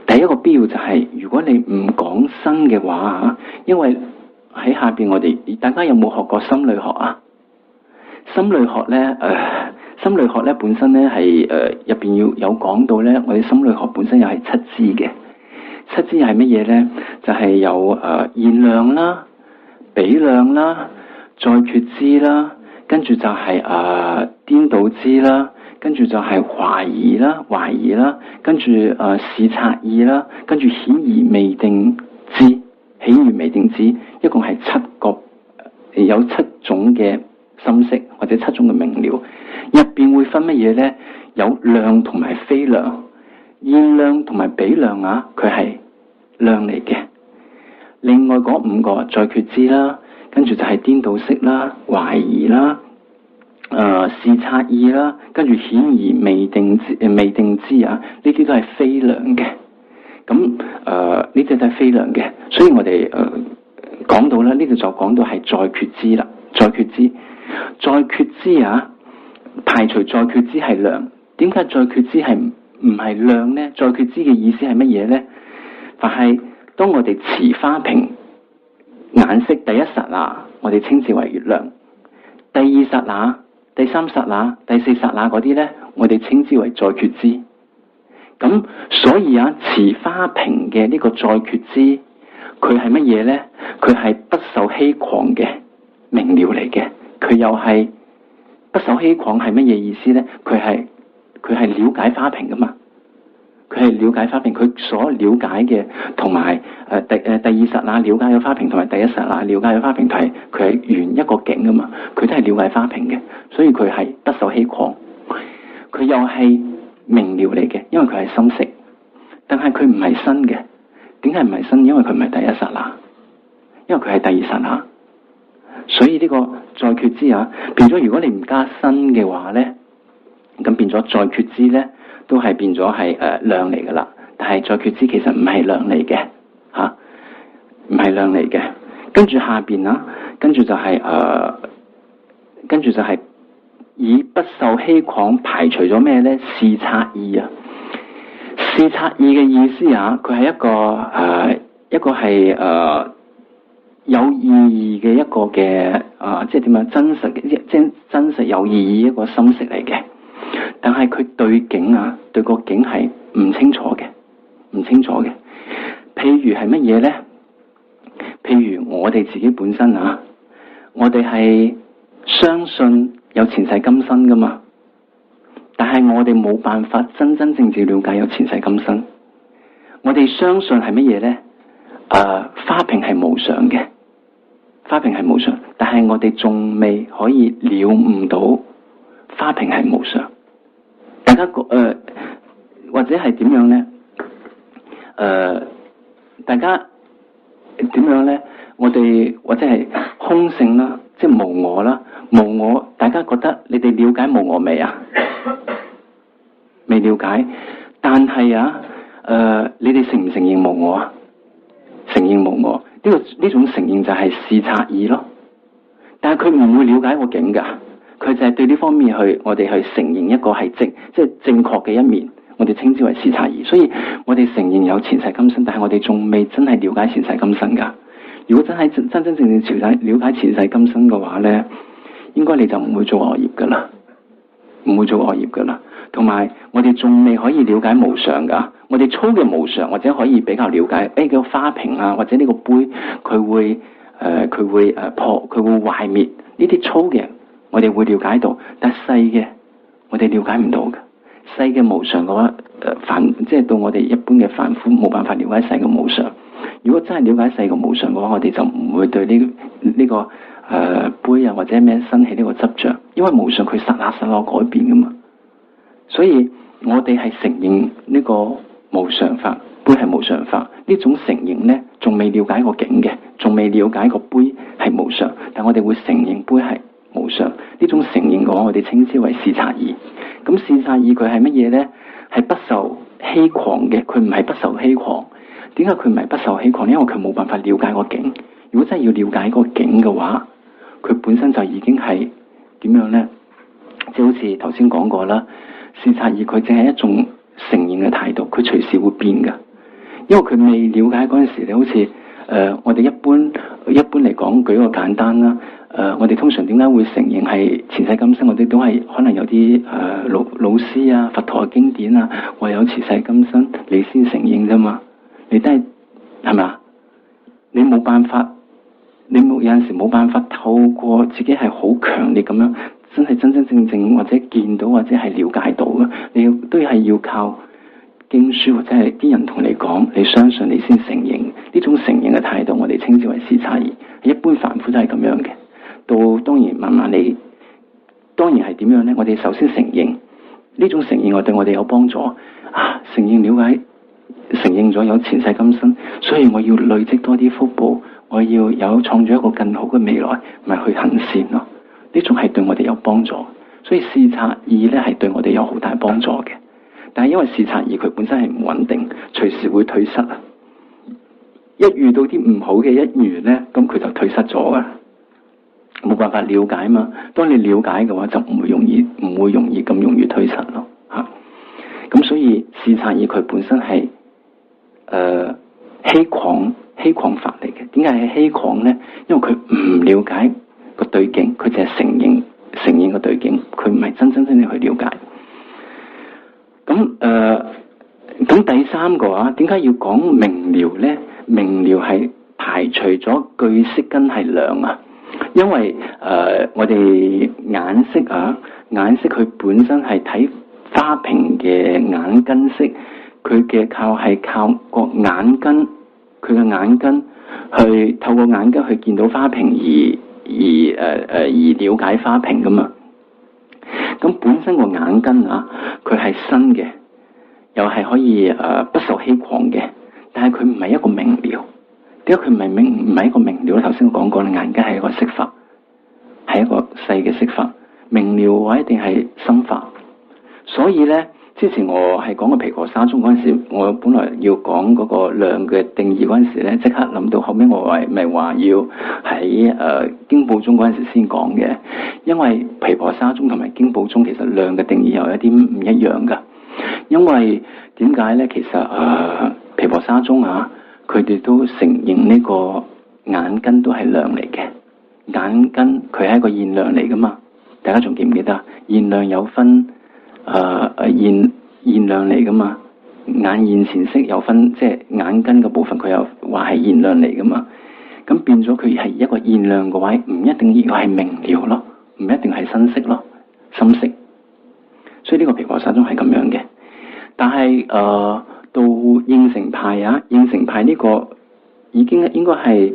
第一個必要就係，如果你唔講新嘅話啊，因為喺下邊我哋大家有冇學過心理學啊？心理學咧，本身咧係入邊要有講到咧，我哋心理學本身又係7支嘅。7支係乜嘢咧？就係有現量啦、比量啦、再決支啦，跟住就係顛倒支啦，跟住就係懷疑啦，跟住是察意啦，跟住顯而未定支，顯而未定支，一共係7個，有7種嘅心識或者7種嘅明了。入邊會分乜嘢咧？有量同埋非量，現量同埋比量啊，佢係量嚟嘅。另外嗰5個再決支啦，跟住就係顛倒式啦、懷疑啦、是察意啦，跟住顯而未定支啊，呢啲都係非量嘅。咁呢啲都係非量嘅，所以我哋講到啦，呢度就講到係再決支啦。再決支啊，排除再決支係量。點解再決支係唔係量呢？再決支嘅意思係乜嘢呢？凡係當我哋持花瓶顏色第一剎那，我哋稱之為量；第二剎那、第三剎那、第四剎那嗰啲呢，我哋稱之為再決支。咁所以啊，持花瓶嘅呢個再決支，佢係乜嘢呢？佢係不受欺誑嘅明了嚟嘅。佢又係不受欺誑係乜嘢意思呢？佢係了解花瓶噶嘛？佢係了解花瓶，佢所了解嘅同埋第二剎那了解嘅花瓶，同埋第一剎那了解嘅花瓶，佢係原一個境噶嘛？佢都係了解花瓶嘅，所以佢係不受欺誑。佢又係明了嚟嘅，因為佢係心識，但係佢唔係新嘅。點解唔係新？因為佢唔係第一剎那，因為佢係第二剎那。所以呢個再決支啊，變咗如果你唔加新嘅話咧，咁變咗再決支咧，都係變咗係量嚟噶啦。但係再決支其實唔係量嚟嘅嚇，唔係量嚟嘅。跟住下邊啊，跟住就係跟住就係以不受欺誑排除咗咩咧？視察意啊！視察意嘅意思啊，佢係一個係有意義嘅一個嘅即係點樣真實嘅，即係真實有意義一個心識嚟嘅。但係佢對境啊，對個境係唔清楚嘅，唔清楚嘅。譬如係乜嘢咧？譬如我哋自己本身啊，我哋係相信有前世今生噶嘛，但係我哋冇辦法真真正正了解有前世今生。我哋相信係乜嘢咧？花瓶係無常嘅，花瓶係無常，但係我哋仲未可以了悟到花瓶係無常。大家或者係點樣咧？大家點樣咧？我哋或者係空性啦，即係無我啦，無我。大家覺得你哋了解無我未啊？未了解，但係你哋承唔承認無我啊？承認無我，呢種承認就係視察意咯。但係佢唔會了解個境噶，佢就係對呢方面我哋去承認一個係即係正確嘅一面，我哋稱之為視察意。所以我哋承認有前世今生，但係我哋仲未真係了解前世今生噶。如果真係真正了解前世今生嘅話咧，應該你就唔會做惡業噶啦，唔會做惡業噶啦。同埋我哋仲未可以了解無常噶，我哋粗嘅無常或者可以比較了解，個花瓶啊或者呢個杯佢會破，佢會壞滅，呢啲粗嘅我哋會了解到，但細嘅我哋了解唔到嘅。細嘅無常嘅話，即係到我哋一般嘅凡夫冇辦法了解細嘅無常。如果真係了解細嘅無常嘅話，我哋就唔會對呢個杯啊或者咩生起呢個執着，因為無常佢剎那剎那改變噶嘛。所以我哋係承認呢個無常法，杯係無常法。呢種承認呢，仲未了解個境嘅，仲未了解個杯係無常，但我哋會承認杯係無常。呢種承認嘅話，我哋稱之為視察意。咁視察意佢係乜嘢呢？係不受欺誑嘅，佢唔係不受欺誑。點解佢唔係不受欺誑？因為佢冇辦法了解個境。如果真係要了解個境嘅話，佢本身就已經係點樣呢？即係好似頭先講過啦。視察意佢淨係一種承認嘅態度，佢隨時會變噶。因為佢未了解嗰陣時咧，好似我哋一般嚟講，舉個簡單啦。我哋通常點解會承認係前世今生？我哋都係可能有啲老師啊、佛陀嘅經典啊，話有前世今生，你先承認啫嘛。你都係咪啊？你冇辦法，有陣時冇辦法透過自己係好強烈咁樣。真係真真正正或者見到或者係了解到嘅，你都係要靠經書或者係啲人同你講，你相信你先承認。呢種承認嘅態度，我哋稱之為視察意。一般凡夫都係咁樣嘅。到當然慢慢你當然係點樣呢？我哋首先承認呢種承認，對我哋有幫助啊！承認了解，承認咗有前世今生，所以我要累積多啲福報，我要有創造一個更好嘅未來，咪去行善咯。呢種係對我哋有幫助，所以視察意咧係對我哋有好大幫助嘅。但係因為視察意佢本身係唔穩定，隨時會退失啊！一遇到啲唔好嘅一緣咧，咁佢就退失咗啊！冇辦法了解嘛。當你了解嘅話，就唔會容易咁容易退失咯嚇。咁所以視察意佢本身係欺誑法嚟嘅。點解係欺誑咧？因為佢唔了解個對境，佢淨係承認個對境，佢唔係真真正正去了解。咁第三個啊，點解要講明了咧？明了係排除咗具色根係兩啊，因為我哋眼色佢本身係睇花瓶嘅眼根色，佢嘅靠個眼根，佢嘅眼根去透過眼根去見到花瓶而了解花瓶噶嘛。咁本身個眼根啊，佢係新嘅，又係可以不受欺誑嘅，但係佢唔係一個明了。點解佢唔係一個明了？頭先我講過啦，眼根係一個色法，係一個細嘅色法。明了嘅話一定係心法。所以咧，之前我係講個毗婆沙宗嗰陣時，我本來要講嗰個量嘅定義嗰陣時咧，即刻諗到後尾我咪話要喺經部宗嗰陣時先講嘅，因為毗婆沙宗同埋經部宗其實量嘅定義有一啲唔一樣噶。因為點解咧？其實毗婆沙宗啊，佢哋都承認呢個眼根都係量嚟嘅，眼根佢係一個現量嚟噶嘛。大家仲記唔記得？現量有分現量嚟噶嘛？眼現前色有分，即係眼根嘅部分，佢又話係現量嚟噶嘛？咁變咗佢係一個現量嘅話，唔一定要係明了咯，唔一定係身色咯，心色。所以呢個毗婆沙宗係咁樣嘅。但係到應成派啊，應成派呢個已經應該係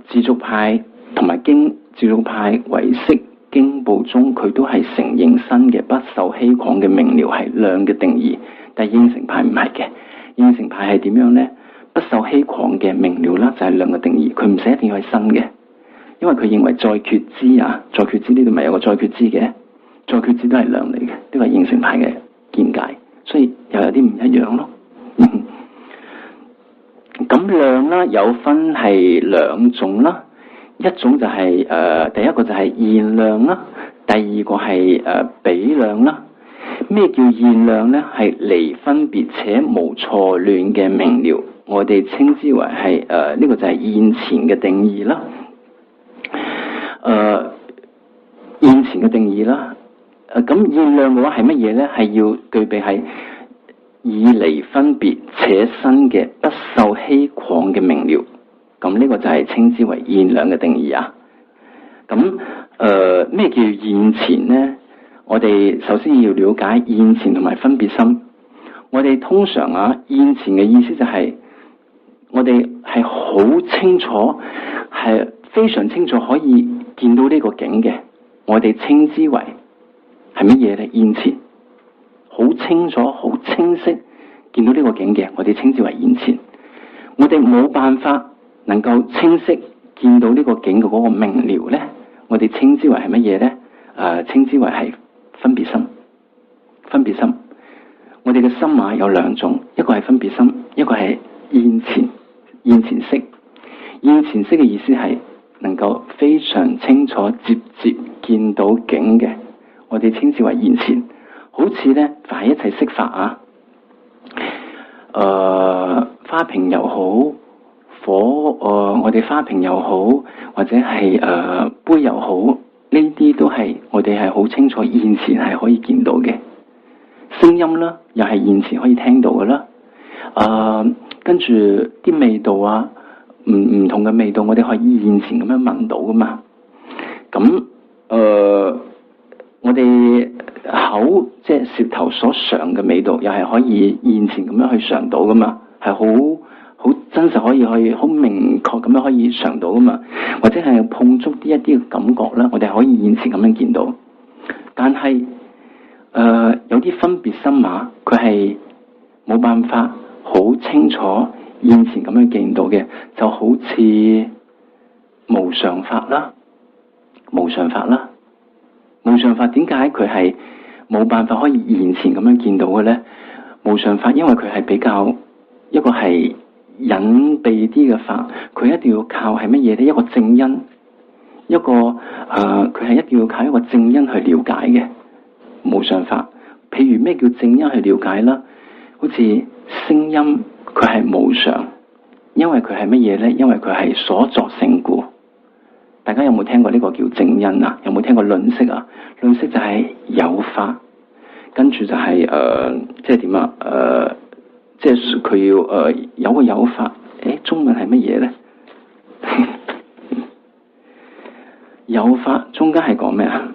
自續派同埋自續派唯識經部宗，佢都係承認身嘅不受欺誑嘅明了係量嘅定義，但係應成派唔係嘅。應成派係點樣呢？不受欺誑嘅明了啦，就係量嘅定義，佢唔使一定要係身嘅，因為佢認為再決知啊，再決知呢度咪有個再決知嘅，再決知都係量嚟嘅，呢個係應成派嘅見解，所以又有啲唔一樣咯。咁量啦，有分係兩種啦，一種就係第一個就係現量啦，第二個係比量啦。咩叫現量呢？係離分別且無錯亂嘅明了，我哋稱之為係呢個就係現前嘅定義啦。現前嘅定義啦。咁現量嘅話係乜嘢呢？係要具備係以離分別且生嘅不受欺誑嘅明了。咁呢個就係稱之為現量嘅定義啊。咁咩叫現前呢？我哋首先要了解現前同埋分別心。我哋通常現前嘅意思就係我哋係好清楚，係非常清楚可以見到呢個景嘅，我哋稱之為係乜嘢呢？現前，好清楚、好清晰見到呢個景嘅，我哋稱之為現前。我哋冇辦法能夠清晰見到呢個景嘅嗰個明了呢，我哋稱之為係乜嘢呢？稱之為係分別心。分別心，我哋嘅心有兩種，一個係分別心，一個係現前識。現前識嘅意思係能夠非常清楚直接見到景嘅，我哋稱之為現前。好似呢，凡係一切色法花瓶又好，我哋花瓶又好，或者係杯又好，呢啲都係我哋係好清楚現前係可以見到嘅。聲音啦，又係現前可以聽到嘅啦。跟住啲味道唔同嘅味道，我哋可以現前咁樣聞到噶嘛。咁我哋口即係舌頭所嘗嘅味道，又係可以現前咁樣去嘗到噶嘛，係好真實，可以好明確咁樣可以嘗到噶嘛。或者係碰觸一啲嘅感覺啦，我哋可以現前咁樣見到。但係有啲分別心佢係冇辦法好清楚現前咁樣見到嘅，就好似無常法啦。無常法點解佢係冇辦法可以現前咁樣見到嘅呢？無常法因為佢係比較一個係隱蔽啲嘅法，佢一定要靠係乜嘢呢？一個正因，一個佢係一定要靠一個正因去了解嘅無常法。譬如咩叫正因去了解啦？好似聲音佢係無常，因為佢係乜嘢呢？因為佢係所作性故。大家有冇聽過呢個叫正因啊？有冇聽過論釋啊？論釋就係有法，跟住就係即係點啊？即係佢要有個有法。中文係乜嘢呢？有法中間係講咩啊？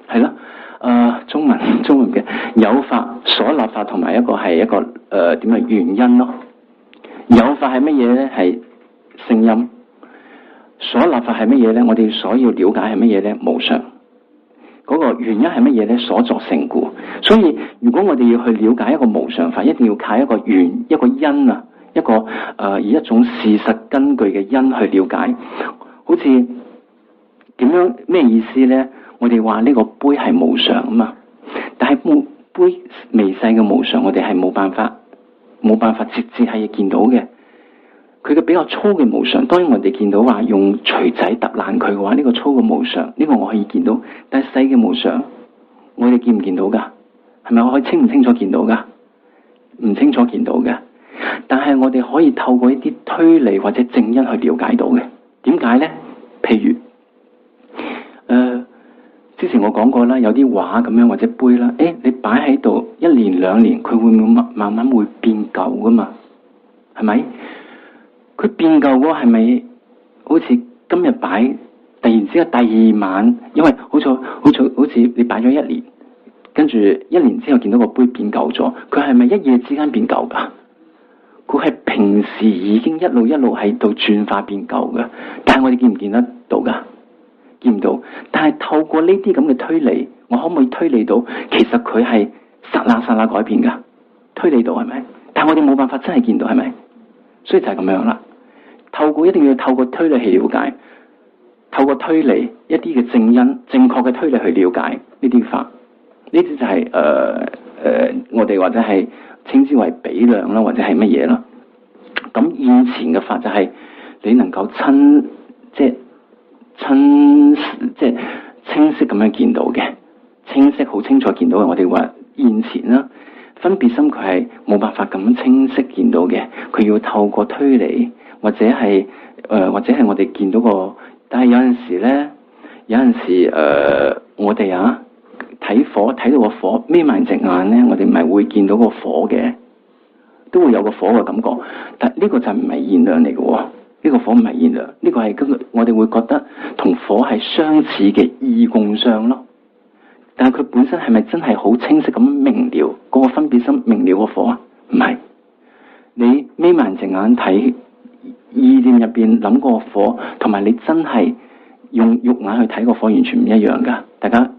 係咯，中文嘅有法所立法同埋一個係一個點啊原因咯。有法係乜嘢呢？係聲音。所立法係乜嘢呢？我哋所要了解係乜嘢呢？無常。嗰個原因係乜嘢呢？所作性故。所以如果我哋要去了解一個無常法，一定要靠一個因一個以一種事實根據嘅因去了解。好似點樣咩意思呢？我哋話呢個杯係無常啊嘛，但係杯微細嘅無常，我哋係冇辦法直接係見到嘅。佢嘅比較粗嘅無常，當然我哋見到話用錘仔揼爛佢嘅話，呢個粗嘅無常，呢個我可以見到。但係細嘅無常，我哋見唔見到㗎？係咪我可以清唔清楚見到㗎？唔清楚見到嘅。但係我哋可以透過一啲推理或者正因去了解到嘅。點解呢？譬如之前我講過啦，有啲畫咁樣或者杯啦，你擺喺度1年2年，佢會唔會慢慢會變舊㗎嘛？係咪？佢變舊嗰係咪好似今日擺，突然之間第2晚，因為好似你擺咗1年，跟住1年之後見到個杯變舊咗，佢係咪一夜之間變舊㗎？佢係平時已經一路喺度轉化變舊嘅，但係我哋見唔見得到㗎？見唔到。但係透過呢啲咁嘅推理，我可唔可以推理到其實佢係剎那改變㗎？推理到係咪？但係我哋冇辦法真係見到係咪？所以就係咁樣啦。一定要透過推理去了解，透過推理一啲嘅正因、正確嘅推理去了解呢啲法。呢啲就係我哋或者係稱之為比量啦，或者係乜嘢啦。咁現前嘅法就係你能夠即係清晰咁樣見到嘅，清晰好清楚見到嘅。我哋話現前啦，分別心佢係冇辦法咁清晰見到嘅，佢要透過推理或者係我哋見到個。但係有陣時我哋睇火睇到個火，眯埋隻眼咧，我哋唔係會見到個火嘅，都會有個火嘅感覺。但呢個就唔係現量嚟嘅喎，呢個火唔係現量，呢個係我哋會覺得同火係相似嘅異共相咯。但係佢本身係咪真係好清晰咁明了嗰個分別心明了個火啊？唔係，你眯埋隻眼睇意念入邊諗個火，同埋你真係用肉眼去睇個火，完全唔一樣噶。大家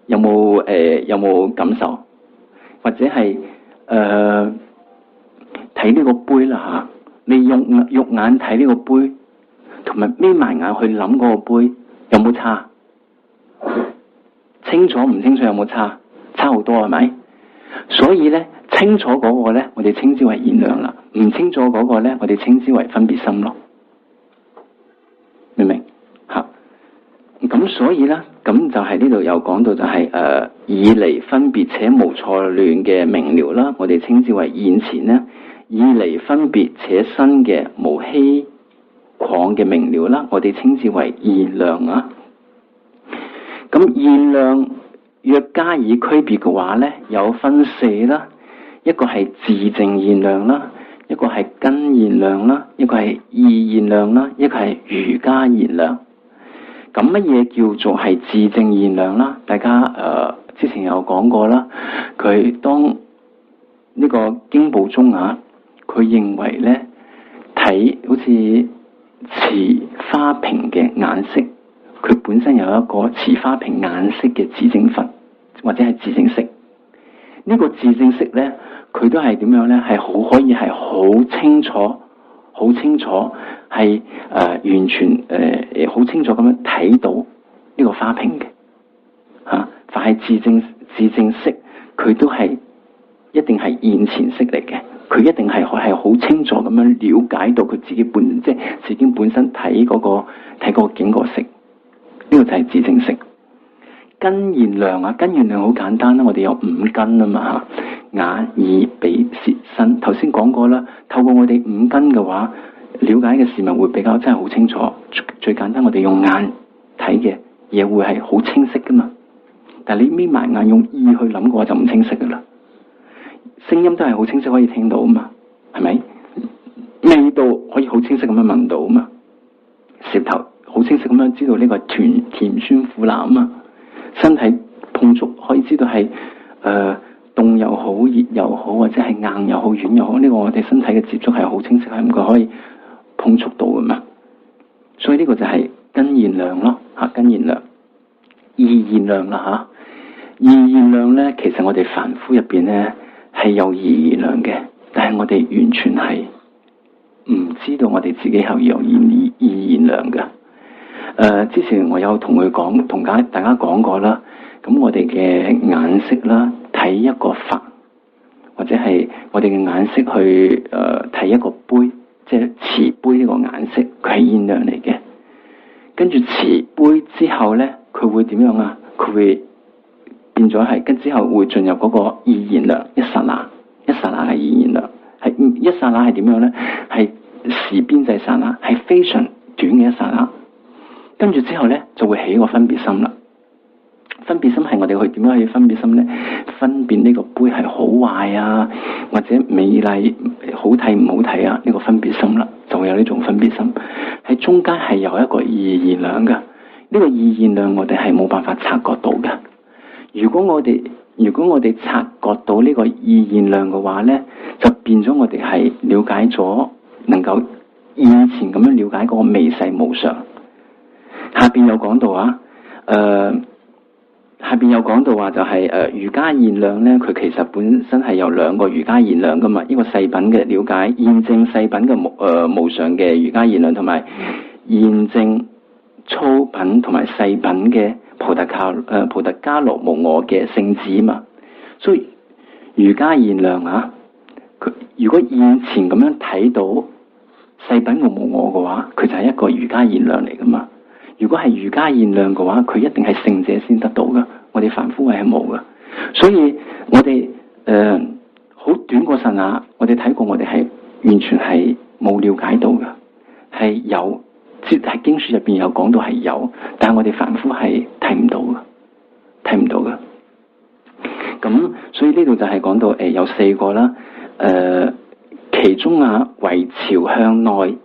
有冇感受？或者係睇呢個杯啦嚇，你用肉眼睇呢個杯，同埋眯埋眼去諗嗰個杯，有冇差？清楚唔清楚有冇差？差好多係咪？所以咧，清楚嗰個咧，我哋稱之為現量啦；唔清楚嗰個咧，我哋稱之為分別心咯。明唔明？嚇！咁所以咧，咁就係呢度有講到就係以離分別且無錯亂嘅明了啦，我哋稱之為現前咧；以離分別且新嘅無欺誑嘅明了啦，我哋稱之為現量啊。咁現量若加以區別嘅話咧，有分4啦，一個係自證現量啦，一個係根現量啦，一個係意現量啦，一個係瑜伽現量。咁乜嘢叫做係自證現量啦？大家之前有講過啦，佢當呢個經部中佢認為咧，睇好似持花瓶嘅顏色，佢本身有一個持花瓶顏色嘅自證法，或者係自證色。呢個自證色咧，佢都係點樣咧？係好可以係好清楚，係完全好清楚咁樣睇到呢個花瓶嘅嚇。凡係自證色，佢都係一定係現前色嚟嘅。佢一定係好清楚咁樣了解到佢自己本身睇嗰個境個色。呢個就係自證色。根現量根現量好簡單啦，我哋有5根啊嘛嚇，眼耳鼻舌身。頭先講過啦，透過我哋5根嘅話，了解嘅事物會比較真係好清楚。最簡單，我哋用眼睇嘅嘢會係好清晰噶嘛。但係你眯埋眼用意去諗嘅話，就唔清晰噶啦。聲音都係好清晰可以聽到啊嘛，係咪？味道可以好清晰咁樣聞到啊嘛，舌頭好清晰咁樣知道呢個係甜酸苦辣啊嘛，身體碰觸可以知道係凍又好熱又好，或者係硬又好軟又好，呢個我哋身體嘅接觸係好清晰，係唔該可以碰觸到噶嘛。所以呢個就係根現量咯嚇，根現量。意現量啦嚇，意現量咧，其實我哋凡夫入邊咧係有意現量嘅，但係我哋完全係唔知道我哋自己係有意現量嘅。之前我有同大家講過啦。咁我哋嘅眼色啦，睇一個法，或者係我哋嘅眼色去睇一個杯，即係瓷杯呢個顏色，佢係現量嚟嘅。跟住瓷杯之後咧，佢會點樣啊？佢會變咗係，跟之後會進入嗰個意現量，一剎那係意現量，係一剎那係點樣咧？係時邊際剎那，係非常短嘅一剎那。跟住之後咧，就會起一個分別心啦。分別心係我哋去點樣去分別心咧？分辨呢個杯係好壞啊，或者美麗好睇唔好睇啊？呢個分別心啦，就會有呢種分別心。喺中間係有一個意現量嘅，呢個意現量我哋係冇辦法察覺到嘅。如果我哋察覺到呢個意現量嘅話咧，就變咗我哋係了解咗，能夠現前咁樣了解嗰個微細無常。下邊有講到啊，下邊有講到話就係瑜伽現量咧，佢其實本身係有兩個瑜伽現量噶嘛，呢個細品嘅了解，現證細品嘅無常嘅瑜伽現量，同埋現證粗品同埋細品嘅菩提伽羅無我嘅聖子嘛。所以瑜伽現量啊，佢如果現前咁樣睇到細品嘅無我嘅話，佢就係一個瑜伽現量嚟噶嘛。如果係瑜伽現量嘅話，佢一定係聖者先得到噶，我哋凡夫係冇噶。所以我哋好短個剎那，我哋睇過，我哋係完全係冇了解到嘅，係有，即係經書入邊有講到係有，但係我哋凡夫係睇唔到嘅。咁所以呢度就係講到有四個啦，其中為朝向內。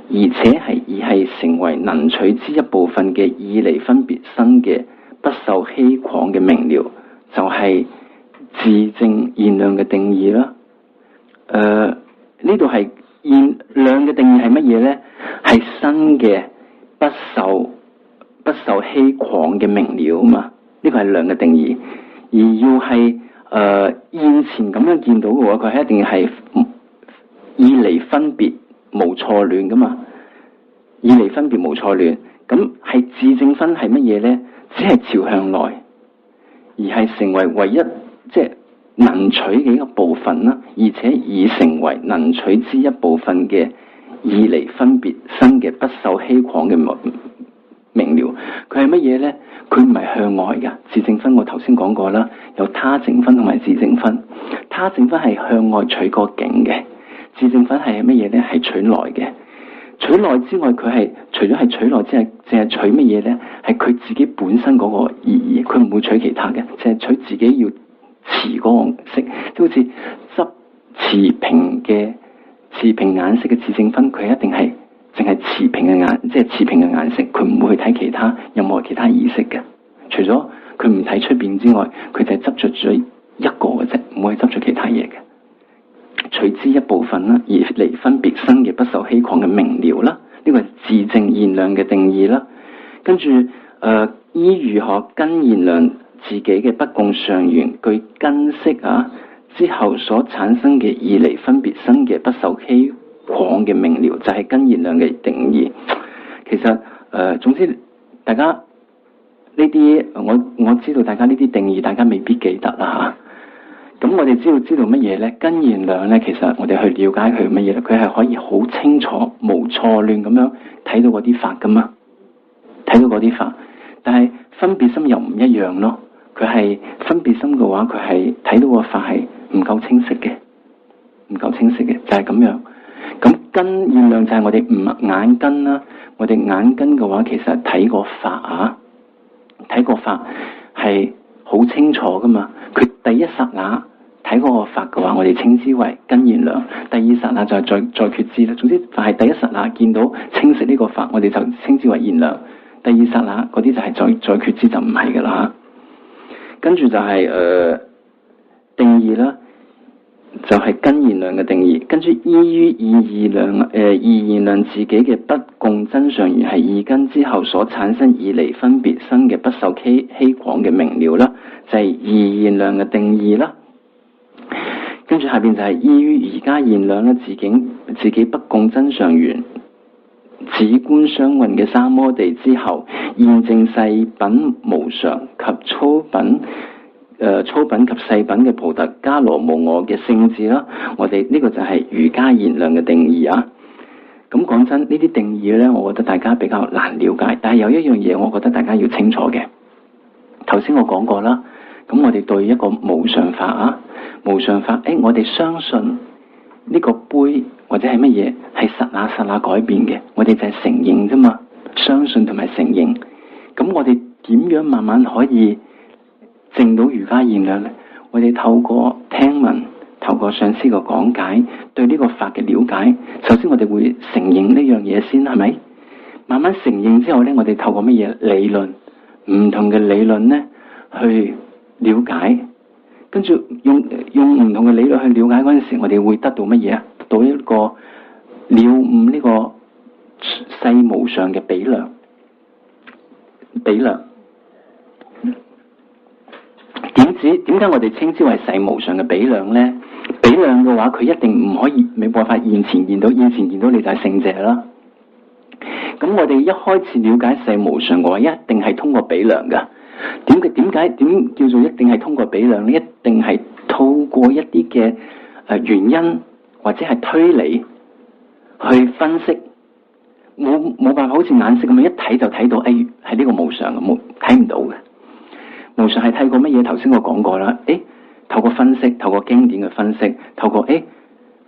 而係成為能取之一部分嘅意離分別生嘅不受欺誑嘅明了，就係自證現量嘅定義啦。呢度係現量嘅定義係乜嘢咧？係新嘅不受欺誑嘅明了啊嘛。呢個係量嘅定義，而要係現前咁樣見到嘅話，佢係一定係意離分別無錯亂噶嘛，意離分別無錯亂，咁係自證分係乜嘢咧？只係朝向內，而係成為唯一即係能取嘅一個部分啦，而且已成為能取之一部分嘅意離分別生嘅不受欺誑嘅明了。佢係乜嘢咧？佢唔係向外噶，自證分我頭先講過啦，有他證分同埋自證分。他證分係向外取個境嘅。自證分係乜嘢咧？係取內嘅。取內之外，佢係除咗係取內之外，淨係取乜嘢咧？係佢自己本身嗰個意義，佢唔會取其他嘅，淨係取自己要持嗰個色，即好似執持平顏色嘅自證分，佢一定係淨係持平嘅顏，即係持平嘅顏色，佢唔會去睇其他任何其他意識嘅。除咗佢唔睇出邊之外，佢就係執着咗一個嘅啫，唔會執着其他嘢嘅。取之一部分啦，而離分別生嘅不受欺誑嘅明了啦，呢個係自證現量嘅定義啦。跟住依如何根現量自己嘅不共上緣據根識之後所產生嘅意離分別生嘅不受欺誑嘅明了，就係根現量嘅定義。其實總之大家呢啲我知道大家呢啲定義大家未必記得啦嚇。咁我哋知道乜嘢咧？根現量咧，其實我哋去了解佢乜嘢咧？佢係可以好清楚、無錯亂咁樣睇到嗰啲法噶嘛，睇到嗰啲法。但係分別心又唔一樣咯。佢係分別心嘅話，佢係睇到個法係唔夠清晰嘅，就係咁樣。咁根現量就係我哋眼根啦。我哋眼根嘅話，其實睇個法係好清楚噶嘛。佢第一剎那睇嗰個法嘅話，我哋稱之為根現量。第二剎那就係再決知啦。總之，凡係第一剎那見到清晰呢個法，我哋就稱之為現量。第二剎那嗰啲就係再決知，就唔係噶啦。跟住就係定義啦，就係根現量嘅定義。跟住依於意現量自己嘅不共真相緣係意根之後所產生意離分別生嘅不受欺誑嘅明了啦，就係意現量嘅定義啦。跟住下邊就係依於而家現量咧，自己不共真相緣止觀雙運嘅三摩地之後，現證細品無常及粗品及細品嘅菩提伽羅無我嘅聖智啦。我哋呢個就係瑜伽現量嘅定義啊。咁講真，呢啲定義呢，我覺得大家比較難了解。但係有一樣嘢，我覺得大家要清楚嘅。頭先我講過啦，咁我哋對一個無常法啊，無常法，我哋相信呢個杯或者係乜嘢係剎那改變嘅，我哋就係承認啫嘛，相信同埋承認。咁我哋點樣慢慢可以證到瑜伽現量呢？我哋透過聽聞，透過上師嘅講解，對呢個法嘅了解。首先我哋會承認呢樣嘢先，係咪？慢慢承認之後呢，我哋透過乜嘢理論？唔同嘅理論呢，去了解，跟住用唔同嘅理論去了解嗰陣時，我哋會得到乜嘢啊？得到一個了悟呢個世無常嘅比量。點解我哋稱之為世無常嘅比量呢？比量嘅話，佢一定唔可以冇辦法現前見到你就係聖者啦。咁我哋一開始了解世無常嘅話，一定係通過比量噶。點叫做一定係通過比量呢？一定係透過一啲嘅原因或者係推理去分析，冇辦法好似眼色咁樣一睇就睇到，係呢個無常嘅，睇唔到嘅。無常係睇過乜嘢？頭先我講過啦，透過分析，透過經典嘅分析，透過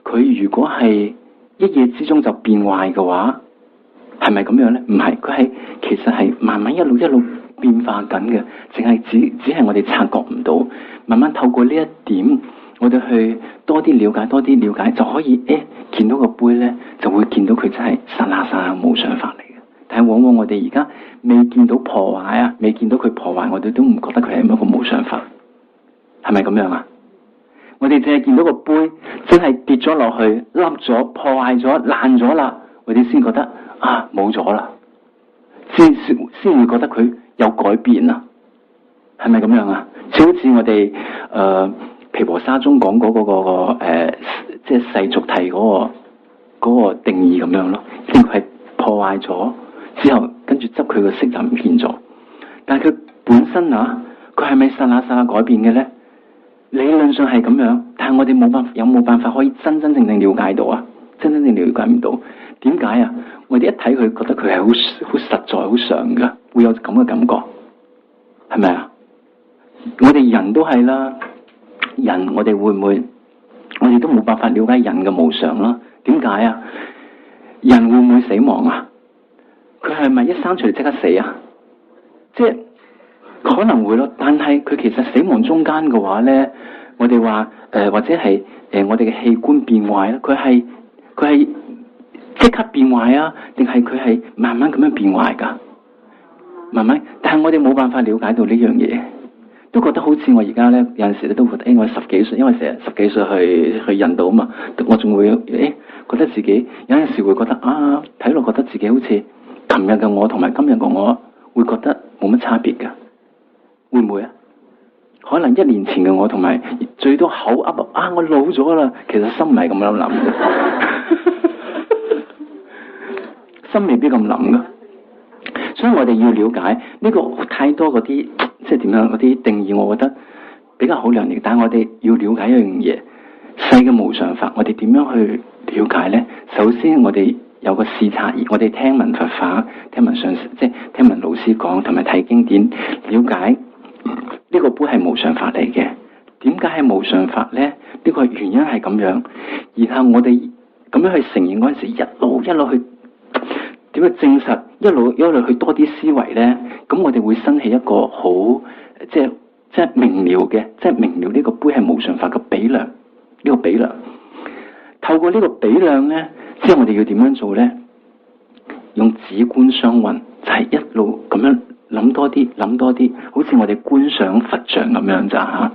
佢如果係一夜之中就變壞嘅話，係咪咁樣呢？唔係，佢係其實係慢慢一路變化緊嘅，只係我哋察覺唔到。慢慢透過呢一點，我哋去多啲了解，就可以見到個杯呢，就會見到佢真係剎那無常法嚟嘅。但係往往我哋而家未見到破壞啊，未見到佢破壞，我哋都唔覺得佢係一個無常法，係咪咁樣啊？我哋淨係見到個杯真係跌咗落去，凹咗、破壞咗、爛咗啦，我哋先覺得冇咗啦，先會覺得佢有改變啊，係咪咁樣啊？就好似我哋毗婆沙中講嗰個即係世俗諦嗰個定義咁樣咯，即係佢係破壞咗之後，跟住執佢個色就唔見咗。但係佢本身佢係咪剎那改變嘅咧？理論上係咁樣，但係我哋有冇辦法可以真正了解到啊？真正了解唔到，點解啊？我哋一睇佢，覺得佢係好實在、好常噶，會有咁嘅感覺，係咪啊？我哋人都係啦，人我哋會唔會？我哋都冇辦法了解人嘅無常啦。點解啊？人會唔會死亡啊？佢係咪一生出嚟即刻死啊？即係可能會咯，但係佢其實死亡中間嘅話咧，我哋話或者係我哋嘅器官變壞咧，佢係即刻變壞啊？定係佢係慢慢咁樣變壞㗎？慢慢，但係我哋冇辦法了解到呢樣嘢，都覺得好似我而家咧有陣時咧都覺得我10幾歲，因為成日10幾歲去印度啊嘛，我仲會覺得自己有陣時會覺得睇落覺得自己好似琴日嘅我同埋今日嘅我會覺得冇乜差別㗎，會唔會啊？可能1年前嘅我同埋最多口噏我老咗啦，其實心唔係咁樣諗嘅，心未必咁諗㗎。所以我哋要了解呢個太多嗰啲即係點樣嗰啲定義，我覺得比較好量力。但係我哋要了解一樣嘢，世嘅無常法，我哋點樣去了解呢？首先我哋有個視察，我哋聽聞佛法，聽聞上即係聽聞老師講，同埋睇經典，了解呢個杯係無常法嚟嘅。點解係無常法呢？呢個原因係咁樣。然後我哋咁樣去承認嗰陣時，一路去點樣證實，一路去多啲思維呢？咁我哋會生起一個好即係明了嘅，即係明了呢個杯係無常法嘅比量。呢個比量透過呢個比量呢，即係我哋要點樣做呢？用止觀雙運，就係一路咁樣諗多啲，好似我哋觀想佛像咁樣咋嚇？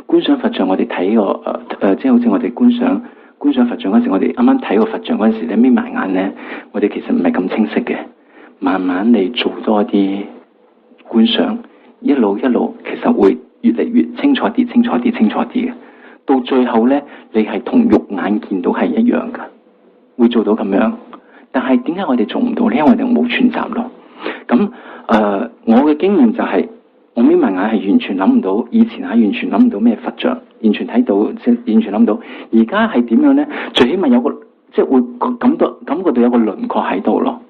觀想佛像我哋睇個即係好似我哋觀想佛像嗰時，我哋啱啱睇個佛像嗰陣時咧，眯埋眼咧，我哋其實唔係咁清晰嘅。慢慢你做多啲觀想，一路其實會越嚟越清楚啲嘅。到最後咧，你係同肉眼見到係一樣噶，會做到咁樣。但係點解我哋做唔到呢？因為我哋冇串習咯。咁我嘅經驗就係，我眯埋眼係完全諗唔到，以前係完全諗唔到咩佛像，完全睇到即係完全諗唔到。而家係點樣咧？最起碼有個即係會感覺到有個輪廓喺度咯，